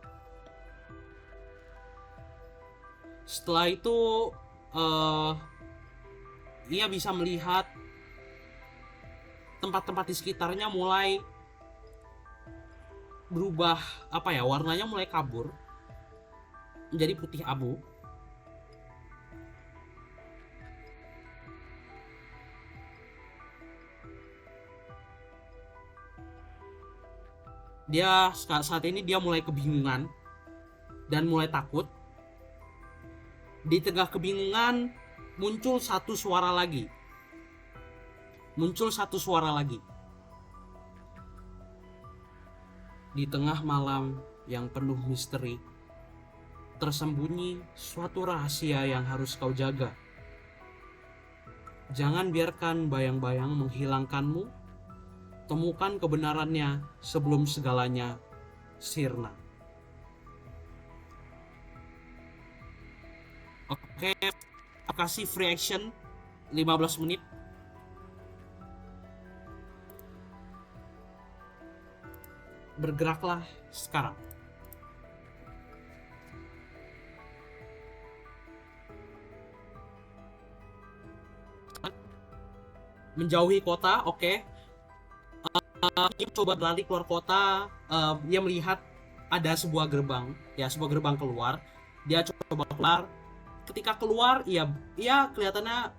Setelah itu ia bisa melihat tempat-tempat di sekitarnya mulai berubah, warnanya mulai kabur menjadi putih abu. Saat ini dia mulai kebingungan dan mulai takut. Di tengah kebingungan muncul satu suara lagi. Di tengah malam yang penuh misteri, tersembunyi suatu rahasia yang harus kau jaga. Jangan biarkan bayang-bayang menghilangkanmu. Temukan kebenarannya sebelum segalanya sirna. Oke, kasih free action 15 menit. Bergeraklah sekarang. Menjauhi kota, oke. Dia coba berlari keluar kota. Dia melihat ada sebuah gerbang keluar. Dia coba keluar. Ketika keluar, ia kelihatannya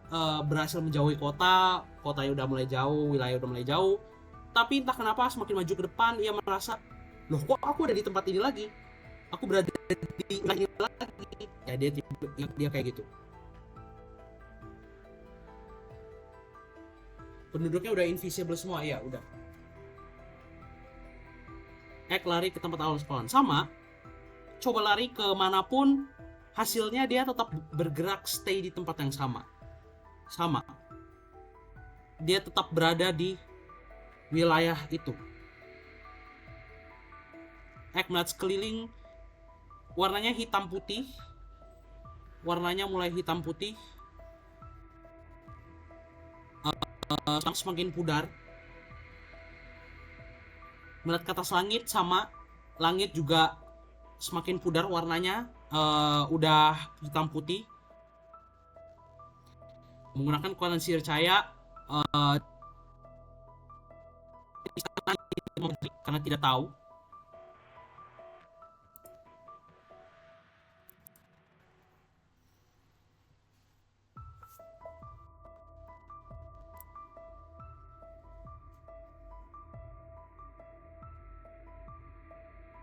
berhasil menjauhi kotanya udah mulai jauh, wilayah udah mulai jauh. Tapi entah kenapa semakin maju ke depan ia merasa loh kok aku ada di tempat ini lagi, aku berada di lagi lagi. Ya dia kayak gitu. Penduduknya udah invisible semua, ya udah. Lari ke tempat awal sekolahan sama, coba lari ke manapun, hasilnya dia tetap bergerak, stay di tempat yang sama, dia tetap berada di wilayah itu. Melihat sekeliling, warnanya hitam putih, warnanya mulai hitam putih, semakin pudar. Melihat ke atas langit, sama langit juga semakin pudar warnanya, udah hitam putih. Menggunakan kekuatan sihir cahaya, karena tidak tahu.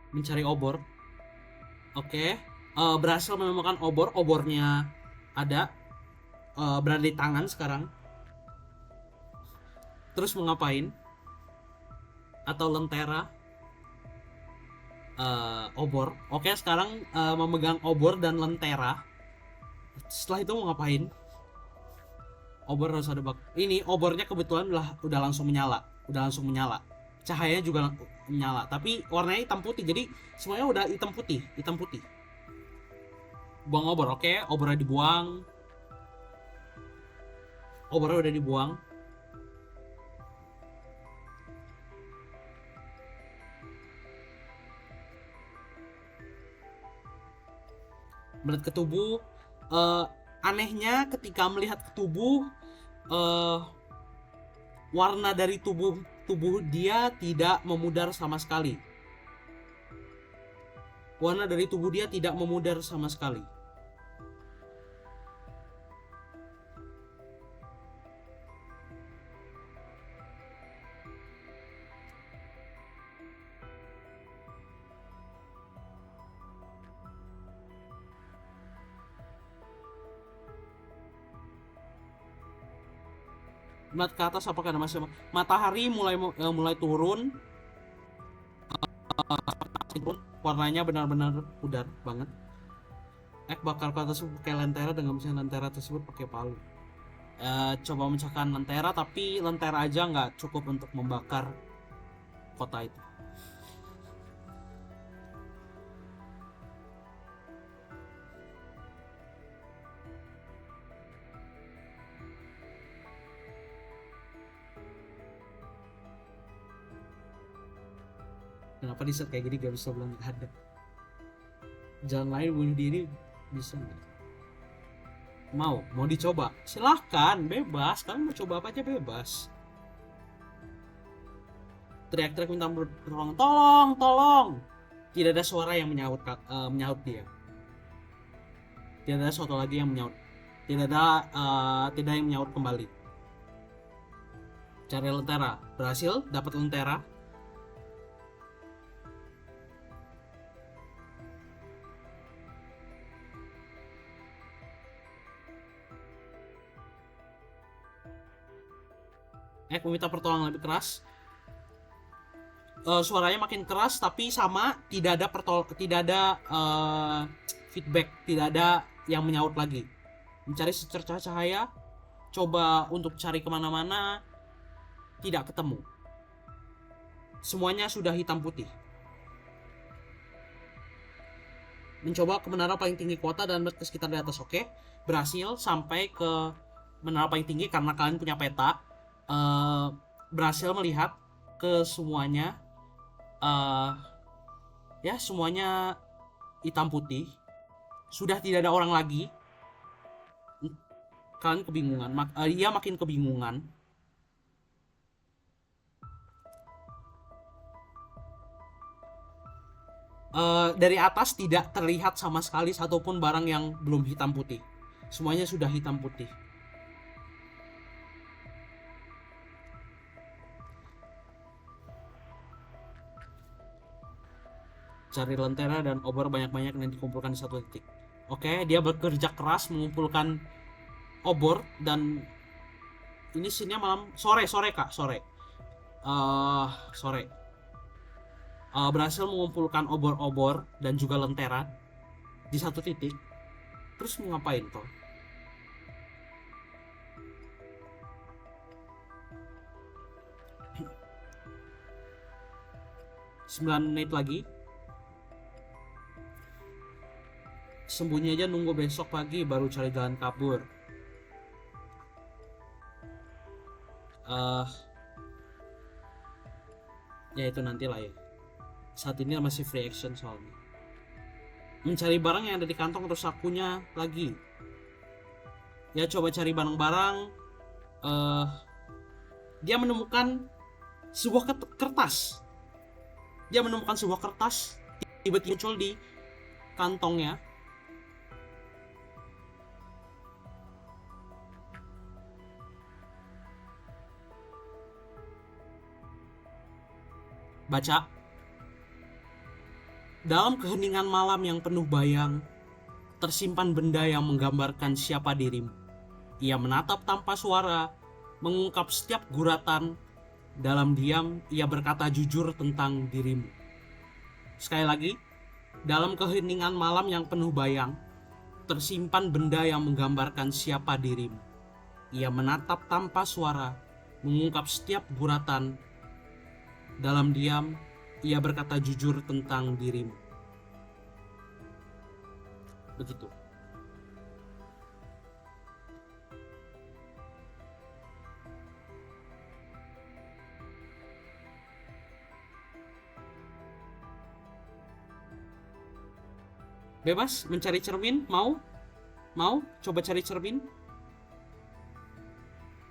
Mencari obor. Oke. Berhasil menemukan obor. Obornya ada, berada di tangan sekarang. Terus mau ngapain? Atau lentera? Obor. Oke, sekarang memegang obor dan lentera. Setelah itu mau ngapain? Obor harus ada ini obornya kebetulan udah langsung menyala. Cahayanya juga menyala, tapi warnanya hitam putih, jadi semuanya udah hitam putih. Buang obor. Oke, obornya dibuang. Obornya udah dibuang. Melihat ke tubuh, anehnya ketika melihat ke tubuh, warna dari tubuh dia tidak memudar sama sekali. Warna dari tubuh dia tidak memudar sama sekali. Melihat ke atas, apakah ada masih matahari mulai turun. Warnanya benar-benar pudar banget. Bakar ke atas pakai lentera, dengan mesin lentera tersebut pakai palu. Coba mencahkan lentera, tapi lentera aja nggak cukup untuk membakar kota itu. Kenapa di saat kayak gini gak bisa bilang gak ada? Jalan lain bunuh diri bisa nggak? Mau dicoba? Silahkan, bebas. Kalian mau coba apa aja bebas. Teriak-teriak minta pertolongan, tolong. Tidak ada suara yang menyaut dia. Tidak ada suatu lagi yang menyaut. Tidak ada yang menyaut kembali. Cari lentera. Berhasil dapat lentera. Meminta pertolongan lebih keras. Suaranya makin keras, tapi sama, tidak ada feedback, tidak ada yang menyaut lagi. Mencari secercah cahaya, coba untuk cari kemana-mana, tidak ketemu. Semuanya sudah hitam putih. Mencoba ke menara paling tinggi kota dan ke sekitar di atas. Oke, berhasil sampai ke menara paling tinggi karena kalian punya peta. Berhasil melihat ke semuanya. Ya, semuanya hitam putih. Sudah tidak ada orang lagi. Kalian kebingungan. Ia makin kebingungan. Dari atas tidak terlihat sama sekali satupun barang yang belum hitam putih. Semuanya sudah hitam putih. Cari lentera dan obor banyak-banyak dan dikumpulkan di satu titik. Oke, dia bekerja keras mengumpulkan obor dan ini scene-nya malam sore kak sore sore berhasil mengumpulkan obor-obor dan juga lentera di satu titik. Terus mau ngapain toh? 9 menit lagi. Sembunyi aja, nunggu besok pagi baru cari jalan kabur. Ya itu nanti lah ya. Saat ini masih free action soalnya. Mencari barang yang ada di kantong terus sakunya lagi. Ya coba cari barang-barang. Dia menemukan sebuah kertas. Dia menemukan sebuah kertas tiba-tiba muncul di kantongnya. Baca. Dalam keheningan malam yang penuh bayang, tersimpan benda yang menggambarkan siapa dirimu. Ia menatap tanpa suara, mengungkap setiap guratan. Dalam diam, ia berkata jujur tentang dirimu. Sekali lagi, dalam keheningan malam yang penuh bayang, tersimpan benda yang menggambarkan siapa dirimu. Ia menatap tanpa suara, mengungkap setiap guratan. Dalam diam, ia berkata jujur tentang dirimu. Begitu. Bebas mencari cermin? Mau? Mau? Coba cari cermin?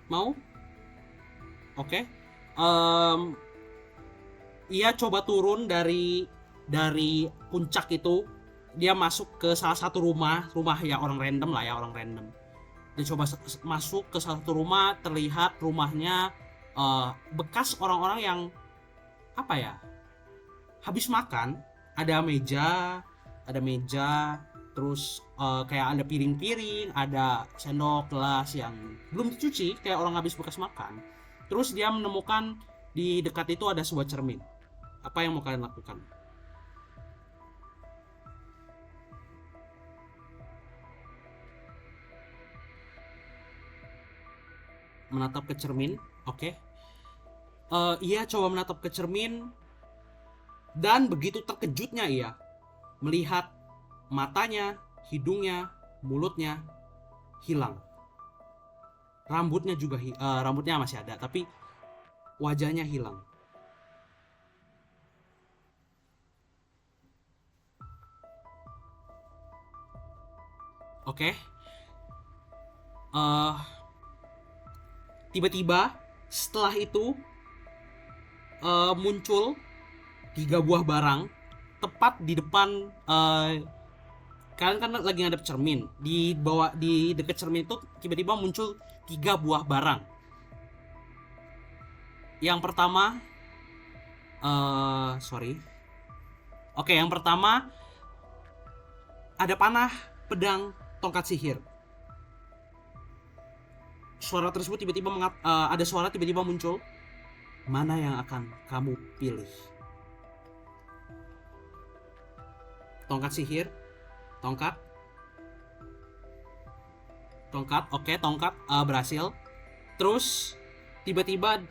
Mau? Oke. Ia coba turun dari puncak itu. Dia masuk ke salah satu rumah ya orang random lah ya, orang random. Dia coba masuk ke salah satu rumah, terlihat rumahnya bekas orang-orang yang apa ya? Habis makan, ada meja, terus kayak ada piring-piring, ada sendok, gelas yang belum dicuci kayak orang habis bekas makan. Terus dia menemukan di dekat itu ada sebuah cermin. Apa yang mau kalian lakukan? Menatap ke cermin, oke. Ia coba menatap ke cermin dan begitu terkejutnya ia melihat matanya, hidungnya, mulutnya hilang. Rambutnya juga rambutnya masih ada, tapi wajahnya hilang. Oke. Tiba-tiba setelah itu muncul 3 buah barang tepat di depan. Kalian kan lagi ngadep cermin, di dekat cermin itu tiba-tiba muncul 3 buah barang. Yang pertama yang pertama ada panah, pedang, tongkat sihir. Suara tersebut tiba-tiba ada suara tiba-tiba muncul. Mana yang akan kamu pilih? Tongkat sihir, tongkat, oke, tongkat berhasil. Terus tiba-tiba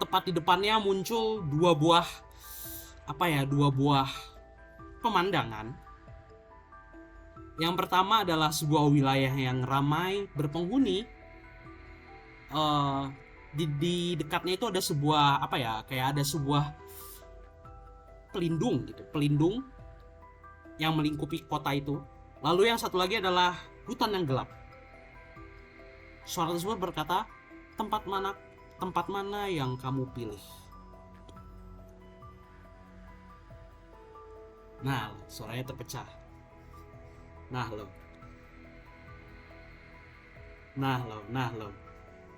tepat di depannya muncul 2 buah pemandangan. Yang pertama adalah sebuah wilayah yang ramai berpenghuni. Di dekatnya itu ada sebuah kayak ada sebuah pelindung yang melingkupi kota itu. Lalu yang satu lagi adalah hutan yang gelap. Suara tersebut berkata, tempat mana yang kamu pilih? Nah, suaranya terpecah. Nah lo.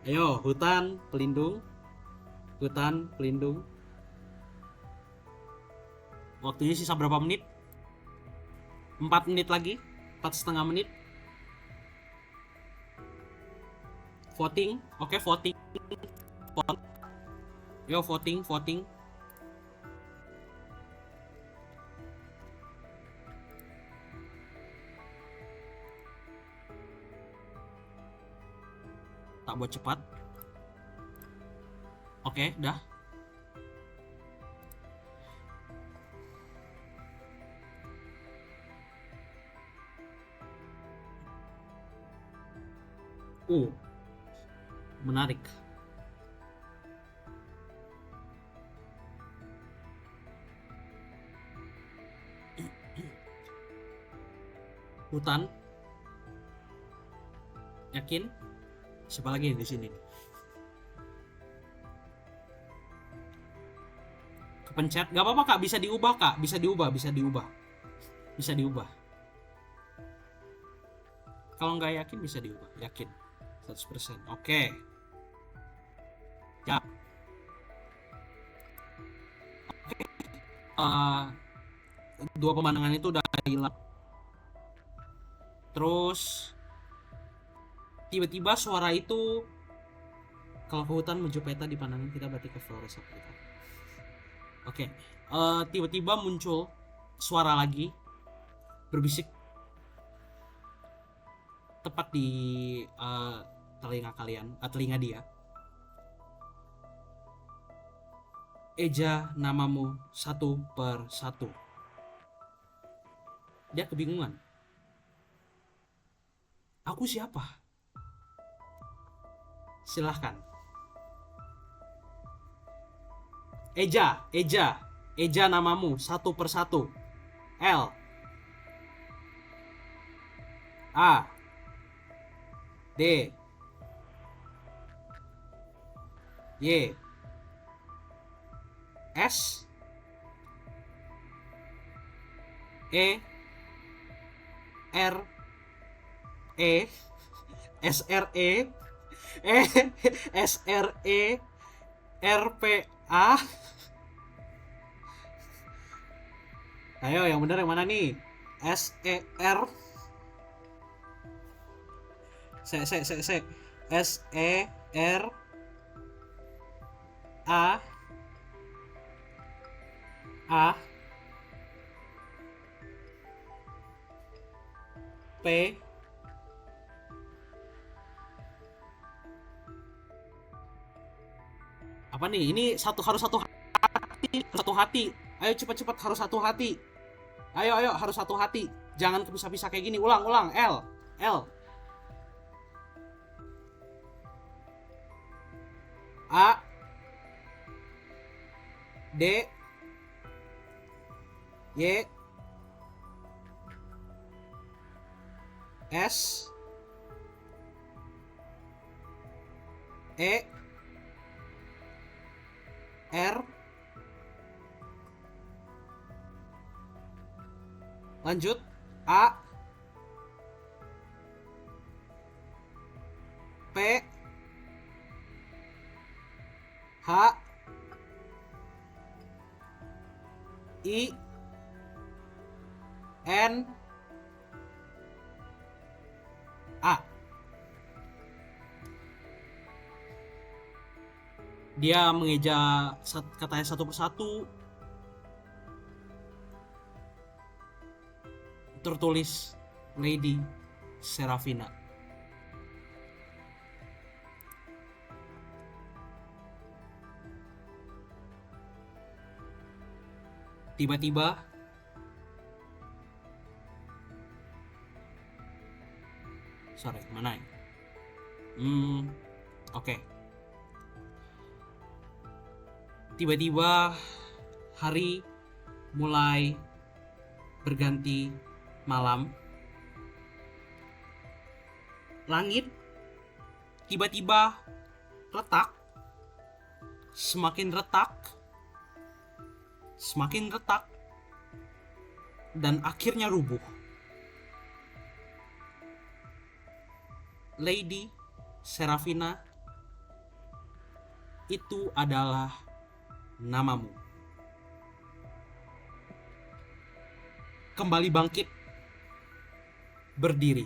Ayo, hutan, pelindung. Waktunya sisa berapa menit? 4 menit lagi, 4,5 menit. Voting, oke, voting. Yo, voting. Tak buat cepat. Oke, dah. Menarik. Hutan. Yakin? Siapa lagi di sini? Kepencet. Gak apa-apa kak, bisa diubah kak, bisa diubah. Kalau nggak yakin bisa diubah. Yakin 100%. Oke. Ya. Dua pemandangan itu udah hilang. Terus tiba-tiba suara itu, kalau ke hutan menuju peta di pandangan kita berarti ke Flores kita. Oke. Tiba-tiba muncul suara lagi berbisik tepat di telinga kalian, telinga dia. Eja namamu satu per satu. Dia kebingungan. Aku siapa? Silahkan. Eja namamu satu per satu. L A D Y S E R E S R E S R E R P A. Ayo yang benar yang mana nih? S E R S E R A P apa nih? Ini harus satu hati. Ayo cepat harus satu hati. Ayo harus satu hati. Jangan kepisah-pisah kayak gini. Ulang. L A D Y S E R. Lanjut. A P H I N A. Dia mengeja katanya satu persatu. Tertulis Lady Serafina. Tiba-tiba mana ya? Oke. Tiba-tiba hari mulai berganti malam. Langit tiba-tiba retak, semakin retak, dan akhirnya rubuh. Lady Serafina, itu adalah namamu. Kembali bangkit berdiri.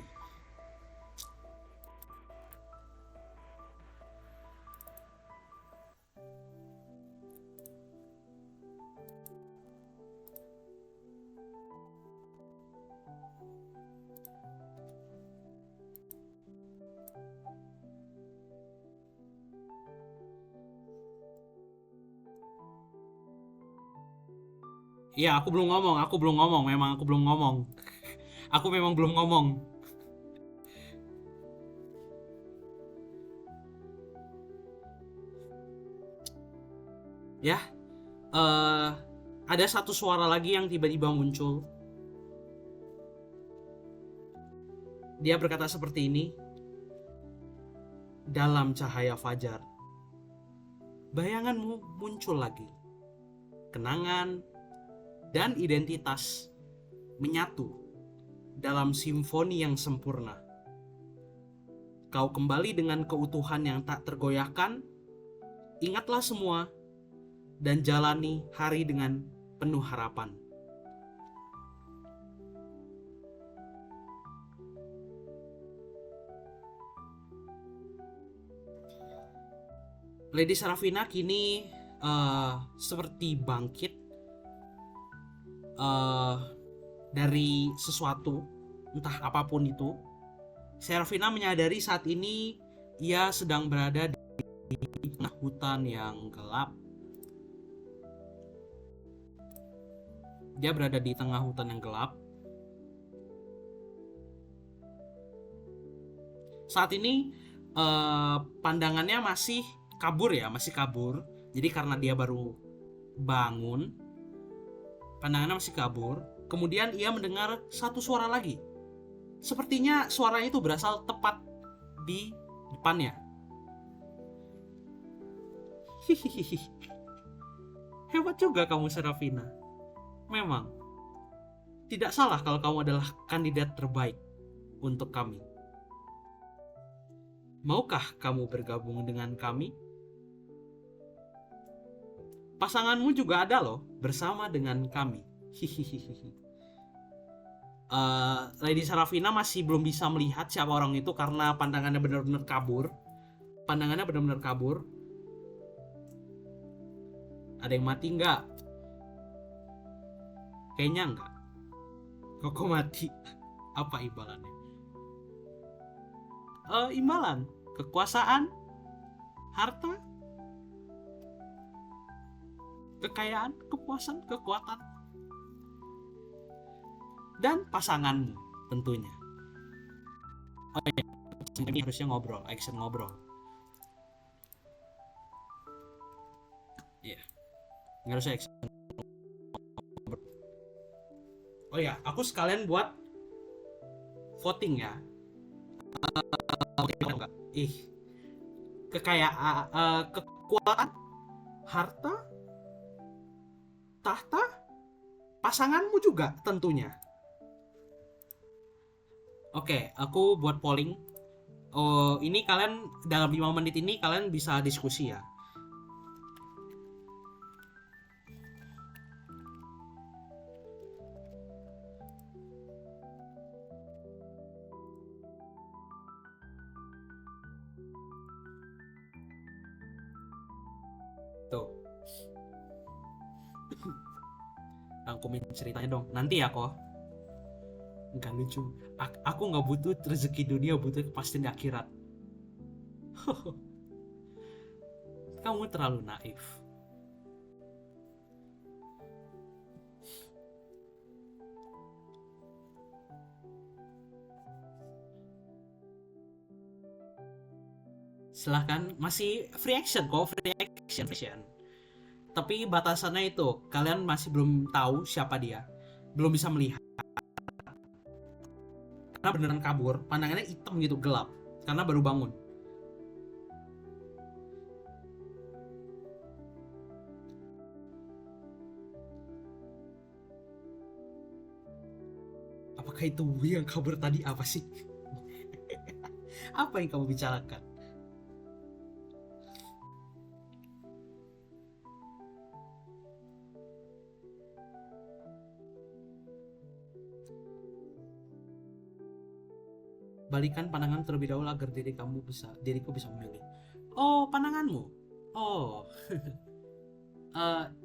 Iya, aku belum ngomong, memang aku belum ngomong. Aku memang belum ngomong. Ya, eh ada satu suara lagi yang tiba-tiba muncul. Dia berkata seperti ini, dalam cahaya fajar, bayanganmu muncul lagi. Kenangan dan identitas menyatu dalam simfoni yang sempurna. Kau kembali dengan keutuhan yang tak tergoyahkan. Ingatlah semua dan jalani hari dengan penuh harapan. Lady Sarafina kini seperti bangkit eh, dari sesuatu, entah apapun itu. Serafina menyadari saat ini ia sedang berada di tengah hutan yang gelap. Dia berada di tengah hutan yang gelap. Saat ini pandangannya masih kabur ya, masih kabur. Jadi karena dia baru bangun, pandangannya masih kabur. Kemudian ia mendengar satu suara lagi. Sepertinya suaranya itu berasal tepat di depannya. Hihihi. Hebat juga kamu, Serafina. Memang tidak salah kalau kamu adalah kandidat terbaik untuk kami. Maukah kamu bergabung dengan kami? Pasanganmu juga ada loh, bersama dengan kami. Hihihi. Lady Sarafina masih belum bisa melihat siapa orang itu karena pandangannya benar-benar kabur. Pandangannya benar-benar kabur. Ada yang mati nggak? Kayaknya nggak. Koko mati. Apa imbalannya? Imbalan kekuasaan, harta, kekayaan, kepuasan, kekuatan, dan pasanganmu tentunya. Oh iya, ini harusnya ngobrol, action ngobrol. Iya, yeah. Nggak harusnya action. Oh ya, aku sekalian buat voting ya. Enggak. Kekayaan, kekuatan, harta, tahta, pasanganmu juga tentunya. Oke, aku buat polling. Oh, ini kalian dalam 5 menit ini kalian bisa diskusi ya. Tuh, rangkumin ceritanya dong. Nanti ya kok. Nggak lucu. Aku nggak butuh rezeki dunia, butuh kepastian di akhirat. Kamu terlalu naif. Silahkan, masih free action kok, free action. Tapi batasannya itu, kalian masih belum tahu siapa dia, belum bisa melihat karena beneran kabur, pandangannya hitam gitu, gelap karena baru bangun. Apakah itu yang kabur tadi? Apa sih? Apa yang kamu bicarakan? Balikan pandangan terlebih dahulu agar diriku bisa memilih. Oh, pandanganmu. Oh,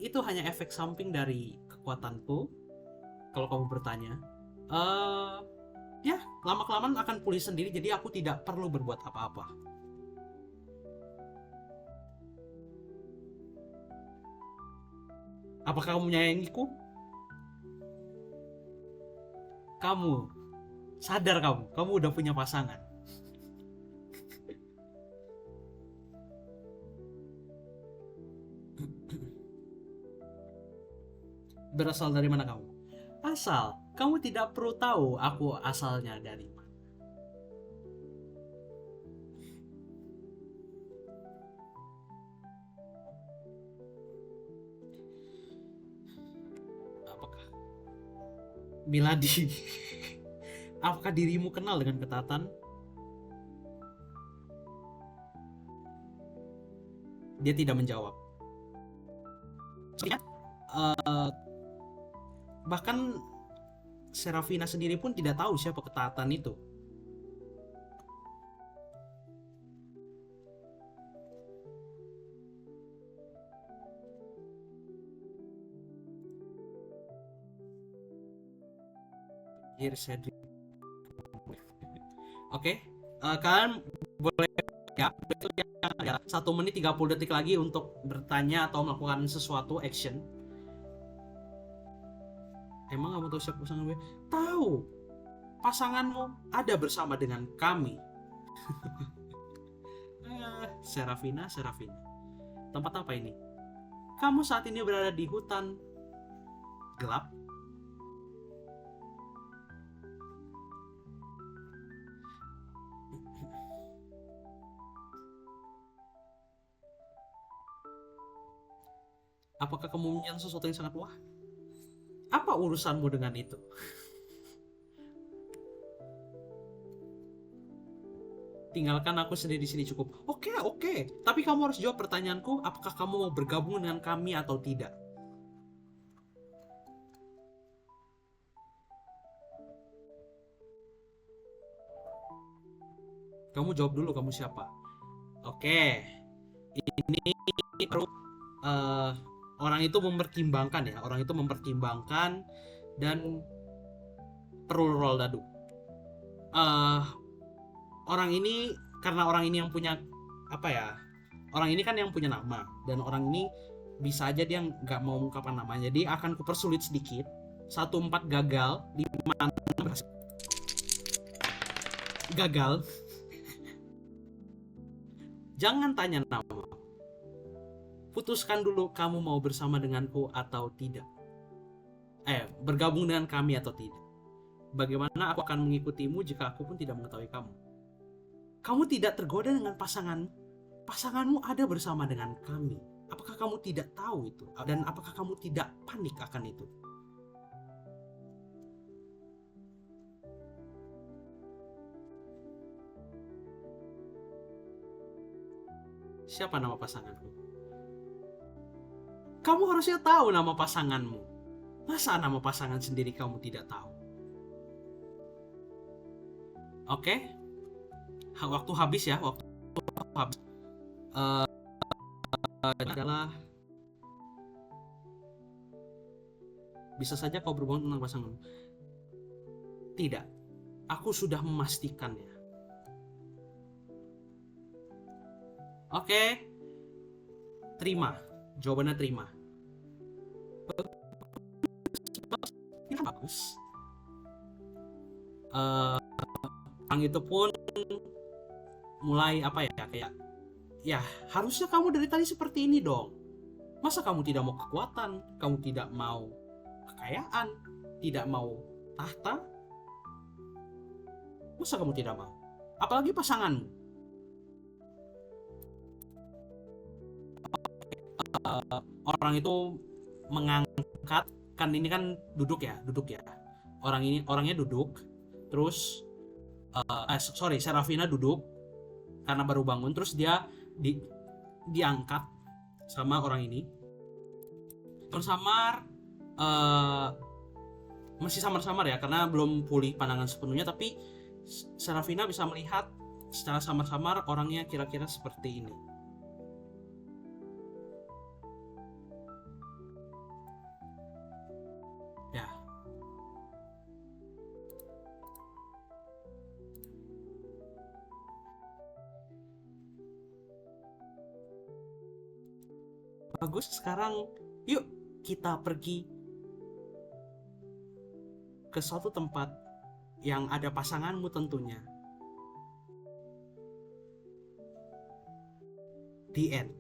itu hanya efek samping dari kekuatanku. Kalau kamu bertanya, eh ya lama kelamaan akan pulih sendiri. Jadi aku tidak perlu berbuat apa-apa. Apakah kamu menyayangiku? Kamu sadar kamu udah punya pasangan. Berasal dari mana kamu? Asal, kamu tidak perlu tahu aku asalnya dari mana. Apakah Miladi? Apakah dirimu kenal dengan ketatan? Dia tidak menjawab. Bahkan Serafina sendiri pun tidak tahu siapa ketatan itu. Dear Cedric. Oke, kalian boleh ya 1 menit 30 detik lagi untuk bertanya atau melakukan sesuatu action. Emang kamu tahu siapa pasangan gue? Tahu. Pasanganmu ada bersama dengan kami. Serafina. Tempat apa ini? Kamu saat ini berada di hutan gelap. Apakah kamu punya sesuatu yang sangat wah? Apa urusanmu dengan itu? Tinggalkan aku sendiri di sini cukup. Oke. Tapi kamu harus jawab pertanyaanku, apakah kamu mau bergabung dengan kami atau tidak? Kamu jawab dulu, kamu siapa? Oke. Ini perlu orang itu mempertimbangkan ya. Orang itu mempertimbangkan dan perlu roll dadu. Orang ini, karena orang ini yang punya apa ya, orang ini kan yang punya nama, dan orang ini bisa aja dia nggak mau mengungkapkan namanya, jadi akan kupersulit sedikit. 1-4 gagal, 5-6 berhasil. Gagal. Jangan tanya nama, putuskan dulu kamu mau bersama denganku atau tidak, bergabung dengan kami atau tidak. Bagaimana aku akan mengikutimu jika aku pun tidak mengetahui kamu? Kamu tidak tergoda dengan pasanganmu ada bersama dengan kami. Apakah kamu tidak tahu itu? Dan apakah kamu tidak panik akan itu? Siapa nama pasanganku? Kamu harusnya tahu nama pasanganmu. Masa nama pasangan sendiri kamu tidak tahu? Oke? Waktu habis ya, waktu habis. Adalah bisa saja kau berbohong tentang pasanganmu. Tidak, aku sudah memastikannya. Oke, terima. Jawabannya terima. Bagus. Orang itu pun mulai apa ya, kayak ya harusnya kamu dari tadi seperti ini dong. Masa kamu tidak mau kekuatan, kamu tidak mau kekayaan, tidak mau tahta? Masa kamu tidak mau? Apalagi pasanganmu. Orang itu mengangkat, kan ini kan duduk ya. Orangnya duduk, terus Serafina duduk karena baru bangun, terus dia diangkat sama orang ini. Samar masih samar-samar ya, karena belum pulih pandangan sepenuhnya, tapi Sarafina bisa melihat secara samar-samar orangnya kira-kira seperti ini. Ya. Bagus, sekarang yuk kita pergi ke suatu tempat yang ada pasanganmu tentunya. The end.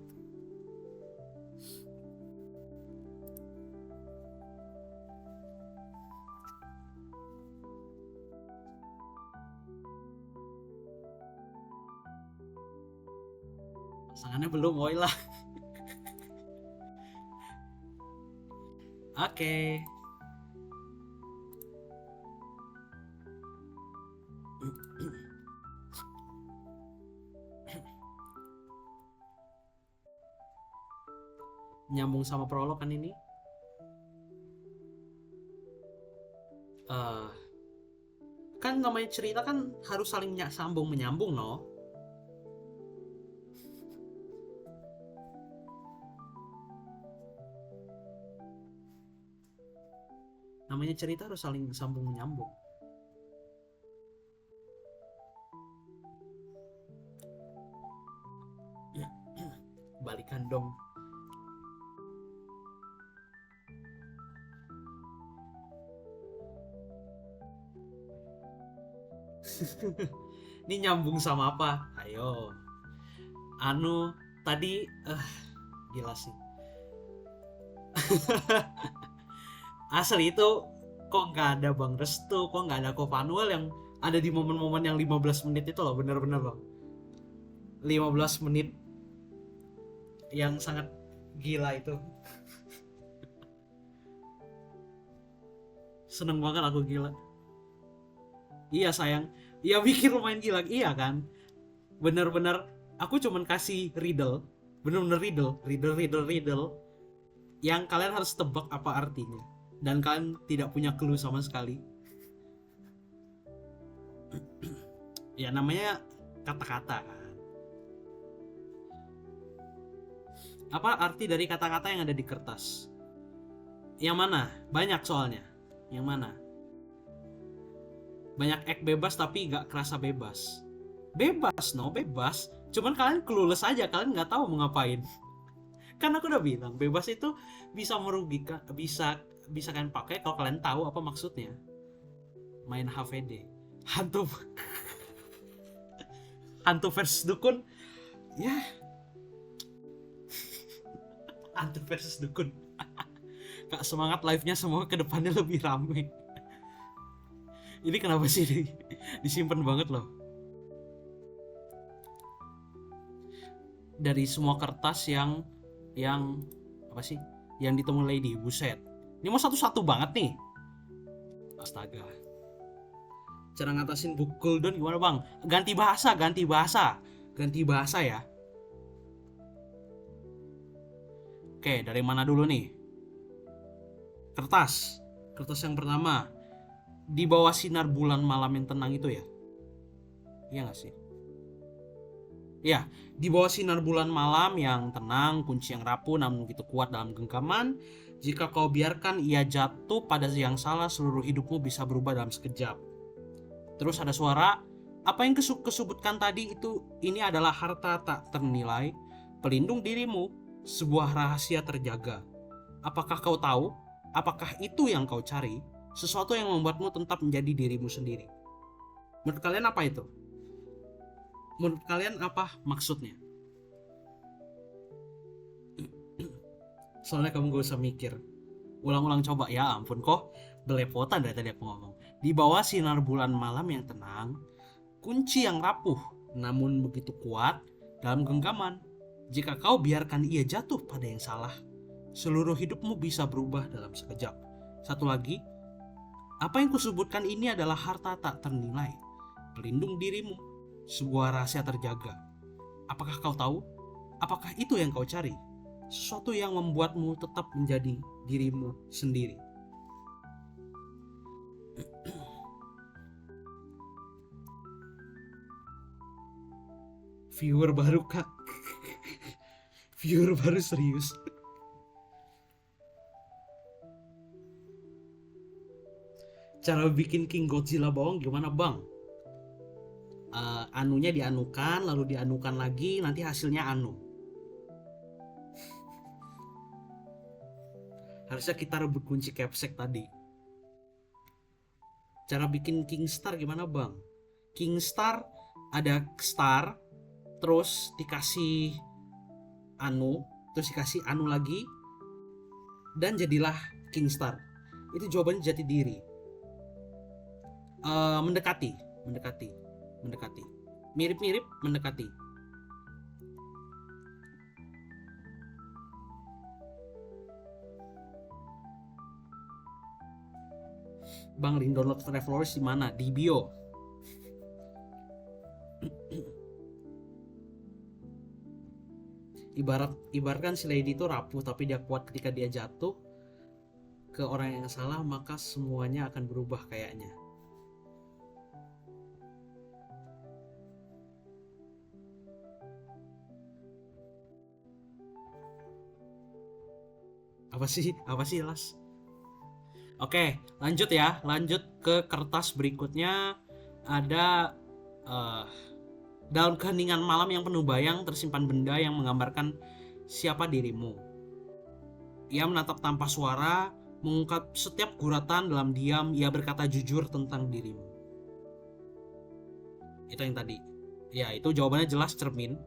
Pasangannya belum, woi lah. Oke. Nyambung sama prolog kan ini. Kan namanya cerita kan harus saling sambung menyambung, no? Namanya cerita harus saling sambung menyambung. Balikan dong. Ini nyambung sama apa? Ayo. Tadi gila sih. Asli itu kok nggak ada Bang Restu, kok nggak ada Ko Panuel yang ada di momen-momen yang 15 menit itu loh, bener-bener loh. 15 menit yang sangat gila itu. Seneng banget aku, gila. Iya sayang, iya bikin lumayan gila, iya kan. Bener-bener aku cuman kasih riddle, bener-bener riddle yang kalian harus tebak apa artinya, dan kalian tidak punya clue sama sekali. Ya namanya kata-kata kan. Apa arti dari kata-kata yang ada di kertas? Yang mana? Banyak soalnya. Yang mana? Banyak ek bebas tapi gak kerasa bebas. Bebas, no, bebas. Cuman kalian clueless aja, kalian gak tahu mau ngapain. Kan aku udah bilang, bebas itu bisa merugikan, bisa kalian pakai kalau kalian tahu apa maksudnya. Main HVD. Hantu versus dukun. Ya. Hantu versus dukun. Kak, semangat live-nya semua ke depannya lebih rame. Ini kenapa sih disimpan banget loh. Dari semua kertas yang apa sih? Yang ditemu Lady, buset. Ini mau satu-satu banget nih. Astaga. Cara ngatasin bukul don gimana bang? Ganti bahasa ya. Oke, dari mana dulu nih? Kertas yang pertama. Di bawah sinar bulan malam yang tenang itu ya? Iya gak sih? Ya, di bawah sinar bulan malam yang tenang, kunci yang rapuh namun begitu kuat dalam genggaman. Jika kau biarkan ia jatuh pada yang salah, seluruh hidupmu bisa berubah dalam sekejap. Terus ada suara, apa yang kesebutkan tadi itu, ini adalah harta tak ternilai, pelindung dirimu, sebuah rahasia terjaga. Apakah kau tahu? Apakah itu yang kau cari? Sesuatu yang membuatmu tetap menjadi dirimu sendiri. Menurut kalian apa itu? Menurut kalian apa maksudnya? Soalnya kamu gak usah mikir. Ulang-ulang coba, ya ampun kok belepotan dari tadi aku ngomong. Di bawah sinar bulan malam yang tenang, kunci yang rapuh namun begitu kuat dalam genggaman. Jika kau biarkan ia jatuh pada yang salah, seluruh hidupmu bisa berubah dalam sekejap. Satu lagi, apa yang kusebutkan ini adalah harta tak ternilai, pelindung dirimu, sebuah rahasia terjaga. Apakah kau tahu? Apakah itu yang kau cari? Sesuatu yang membuatmu tetap menjadi dirimu sendiri. Viewer baru kak. Viewer baru serius. Cara bikin King Godzilla bohong gimana bang? Anunya dianukan, lalu dianukan lagi, nanti hasilnya anu. Harusnya kita rebut kunci capsek tadi. Cara bikin King Star gimana bang? King Star ada star, terus dikasih anu, terus dikasih anu lagi, dan jadilah King Star. Itu jawabannya jati diri. Mendekati, mirip-mirip mendekati. Bang, link download Travelers di mana? Di bio. Ibaratkan si Lady itu rapuh, tapi dia kuat ketika dia jatuh ke orang yang salah, maka semuanya akan berubah kayaknya. Apa sih Las? Oke, lanjut ya. Lanjut ke kertas berikutnya. Ada dalam keheningan malam yang penuh bayang tersimpan benda yang menggambarkan siapa dirimu. Ia menatap tanpa suara, mengungkap setiap guratan dalam diam. Ia berkata jujur tentang dirimu. Itu yang tadi. Ya, itu jawabannya jelas cermin.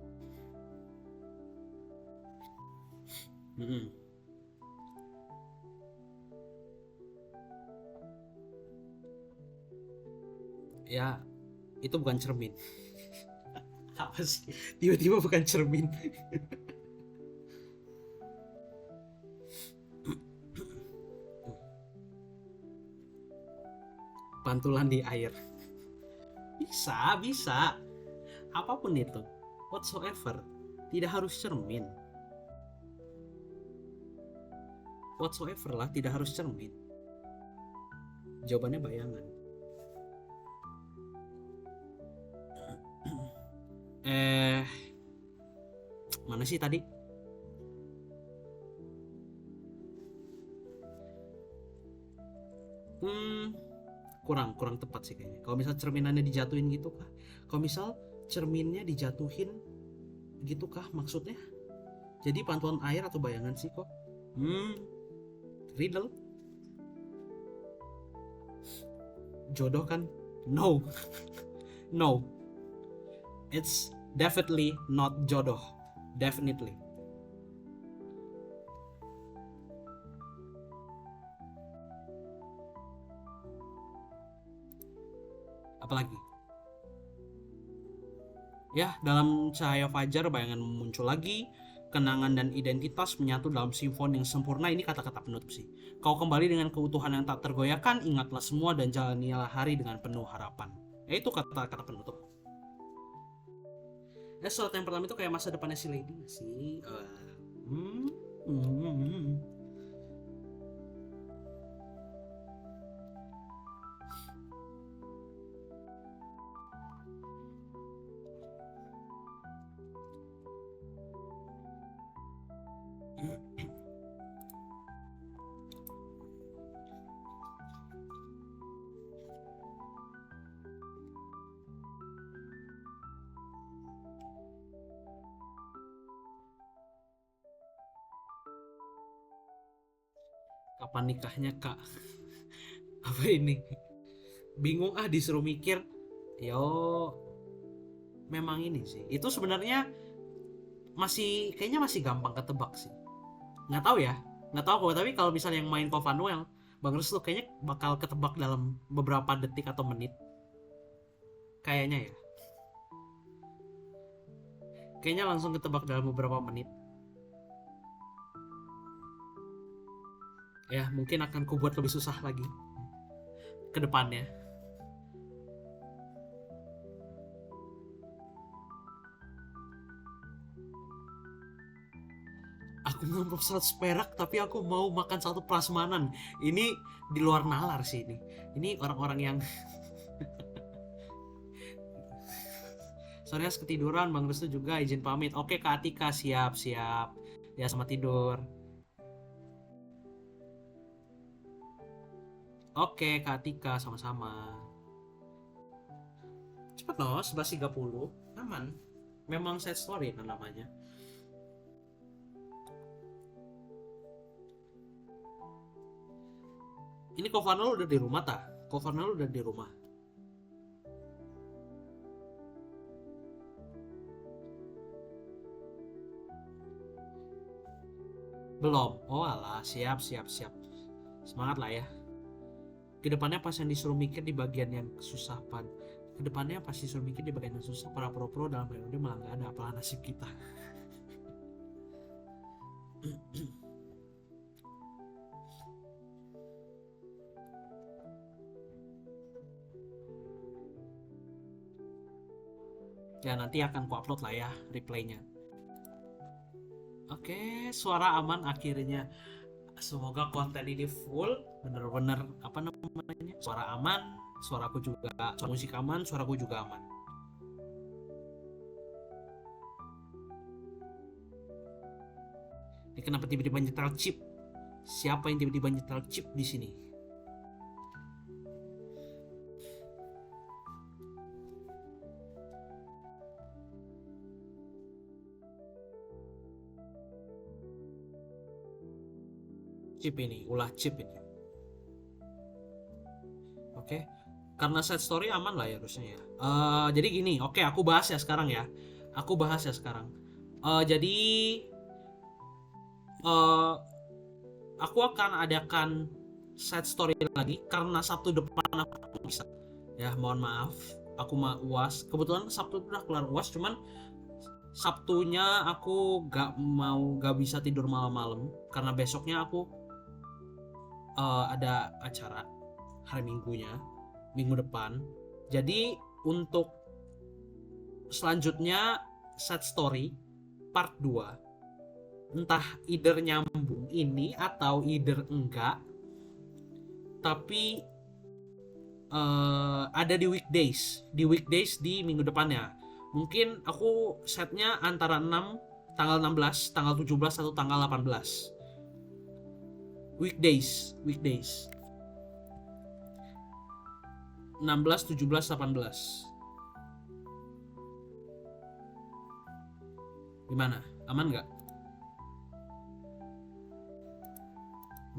Ya, itu bukan cermin. Apa sih? Tiba-tiba bukan cermin. Pantulan di air. Bisa. Apapun itu. Whatsoever. Tidak harus cermin. Whatsoever lah, tidak harus cermin. Jawabannya bayangan. Mana sih tadi? Kurang tepat sih kayaknya. Kalau misal cerminannya dijatuhin gitu kah? Kalau misal cerminnya dijatuhin gitu kah maksudnya? Jadi pantulan air atau bayangan sih kok? Riddle? Jodoh kan? No. No. It's definitely not jodoh. Definitely. Apalagi? Ya, dalam cahaya fajar bayangan muncul lagi, kenangan dan identitas menyatu dalam simfoni yang sempurna. Ini kata-kata penutup sih. Kau kembali dengan keutuhan yang tak tergoyahkan, ingatlah semua dan jalanilah hari dengan penuh harapan. Itu kata-kata penutup. Slot yang pertama itu kayak masa depannya si Lady gak sih? Kapan nikahnya kak? Apa ini? Bingung disuruh mikir. Yo, memang ini sih. Itu sebenarnya kayaknya masih gampang ketebak sih. Nggak tahu ya, nggak tahu kok. Tapi kalau misalnya yang main Kova Noel, Bang Restu kayaknya bakal ketebak dalam beberapa detik atau menit. Kayaknya ya. Kayaknya langsung ketebak dalam beberapa menit. Ya, mungkin akan kubuat lebih susah lagi ke depannya. Aku ngamplop 100 perak tapi aku mau makan 1 prasmanan. Ini di luar nalar sih ini. Ini orang-orang yang Sorry Has, ketiduran. Bang Restu juga izin pamit. Oke Kak Atika, siap. Ya, sama tidur. Oke Kak Atika, sama-sama. Cepet loh, 11.30. Aman. Memang set story kan namanya. Ini Kovanol udah di rumah tah? Kovanol udah di rumah. Belum. Oh alah, siap. Semangat lah ya. Kedepannya pas yang disuruh mikir di bagian yang susah pan. Kedepannya pas disuruh mikir di bagian yang susah, para pro dalam periode malah nggak ada, apalah nasib kita. Ya nanti akan ku upload lah ya replaynya. Oke, suara aman akhirnya. Semoga konten ini full, bener-bener apa namanya, suara aman, suaraku juga, suara musik aman, suaraku juga aman. Ini kenapa tiba-tiba nyetel chip? Siapa yang tiba-tiba nyetel chip di sini? Chip ini, ulah chip ini. Oke, karena set story aman lah ya harusnya ya. Jadi gini, oke aku bahas ya sekarang ya. Jadi eh, aku akan adakan set story lagi karena Sabtu depan aku bisa. Ya mohon maaf, aku mah UAS. Kebetulan Sabtu udah kelar UAS, cuman Sabtunya aku gak bisa tidur malam-malam karena besoknya aku ada acara hari minggu depan. Jadi untuk selanjutnya set story part 2 entah either nyambung ini atau either enggak, tapi ada di weekdays di minggu depannya. Mungkin aku setnya antara tanggal 16, tanggal 17 atau tanggal 18. Weekdays 16, 17, 18. Gimana? Aman nggak?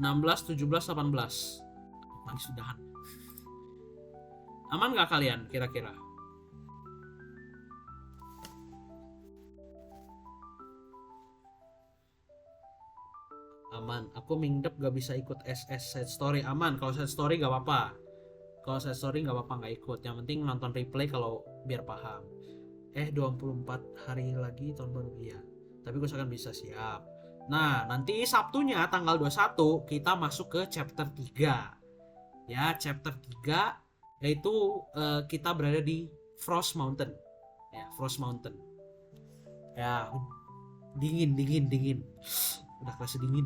16, 17, 18. Mari sudahan. Aman nggak kalian kira-kira? Aman. Aku mingdep gak bisa ikut SS set story. Aman. Kalau set story gak apa-apa. Nggak ikut. Yang penting nonton replay kalau biar paham. 24 hari lagi tahun baru ya. Tapi gue akan bisa siap. Nah, nanti Sabtunya tanggal 21 kita masuk ke chapter 3. Ya, chapter 3 yaitu kita berada di Frost Mountain. Ya, Frost Mountain. Ya, dingin. Udah kerasa dingin.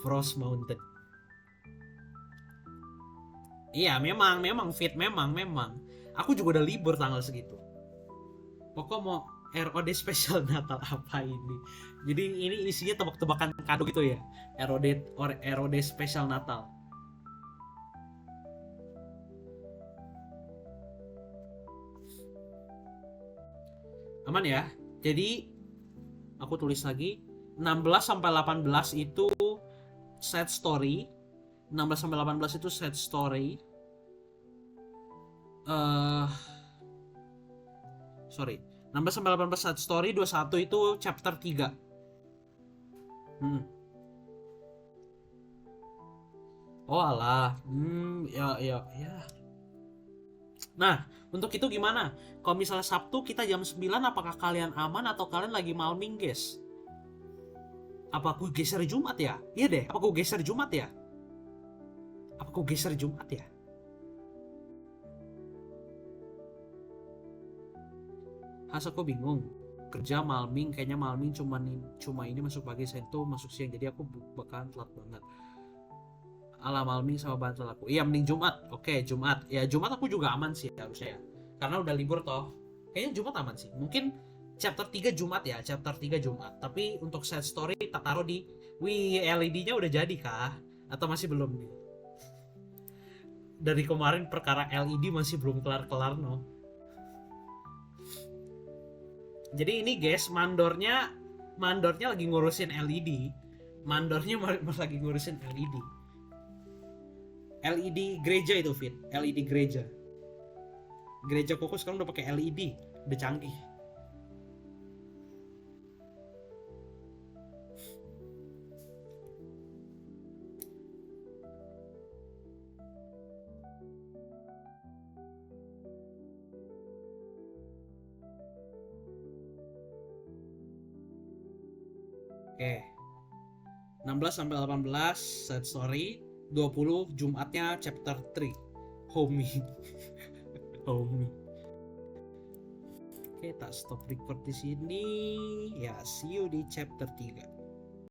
Frost Mountain. Iya, memang fit, memang. Aku juga udah libur tanggal segitu. Pokok mau ROD spesial Natal apa ini? Jadi ini isinya tebak-tebakan kado gitu ya. ROD spesial Natal. Aman ya. Jadi aku tulis lagi 16 sampai 18 itu set story. 16 sampai 18 itu set story. Sorry. 16 sampai 18 set story, 21 itu chapter 3. Oh alah. Ya. Nah, untuk itu gimana? Kalau misalnya Sabtu kita jam 9, apakah kalian aman atau kalian lagi mau mingges? Apa aku geser Jumat ya? Iya deh, apa aku geser Jumat ya? Has, aku bingung. Kerja malming, kayaknya malming cuma ini masuk pagi, Sento masuk siang, jadi aku bakalan telat banget. Ala malming sama bantal aku. Iya, mending Jumat. Oke, Jumat. Ya Jumat aku juga aman sih harusnya ya. Karena udah libur toh. Kayaknya Jumat aman sih. Mungkin chapter 3 Jumat ya, chapter 3 Jumat. Tapi untuk set story tak taruh di wih, LED-nya udah jadi kah? Atau masih belum nih? Dari kemarin perkara LED masih belum kelar-kelar no. Jadi ini guys, mandornya lagi ngurusin LED. Mandornya lagi ngurusin LED. LED gereja itu Fit, LED gereja. Gereja Koko sekarang udah pakai LED, udah canggih. Oke. 16 sampai 18 set story, 20 Jumatnya chapter 3. Homie. Homie. Oke, tak stop record di sini. Ya, see you di chapter 3.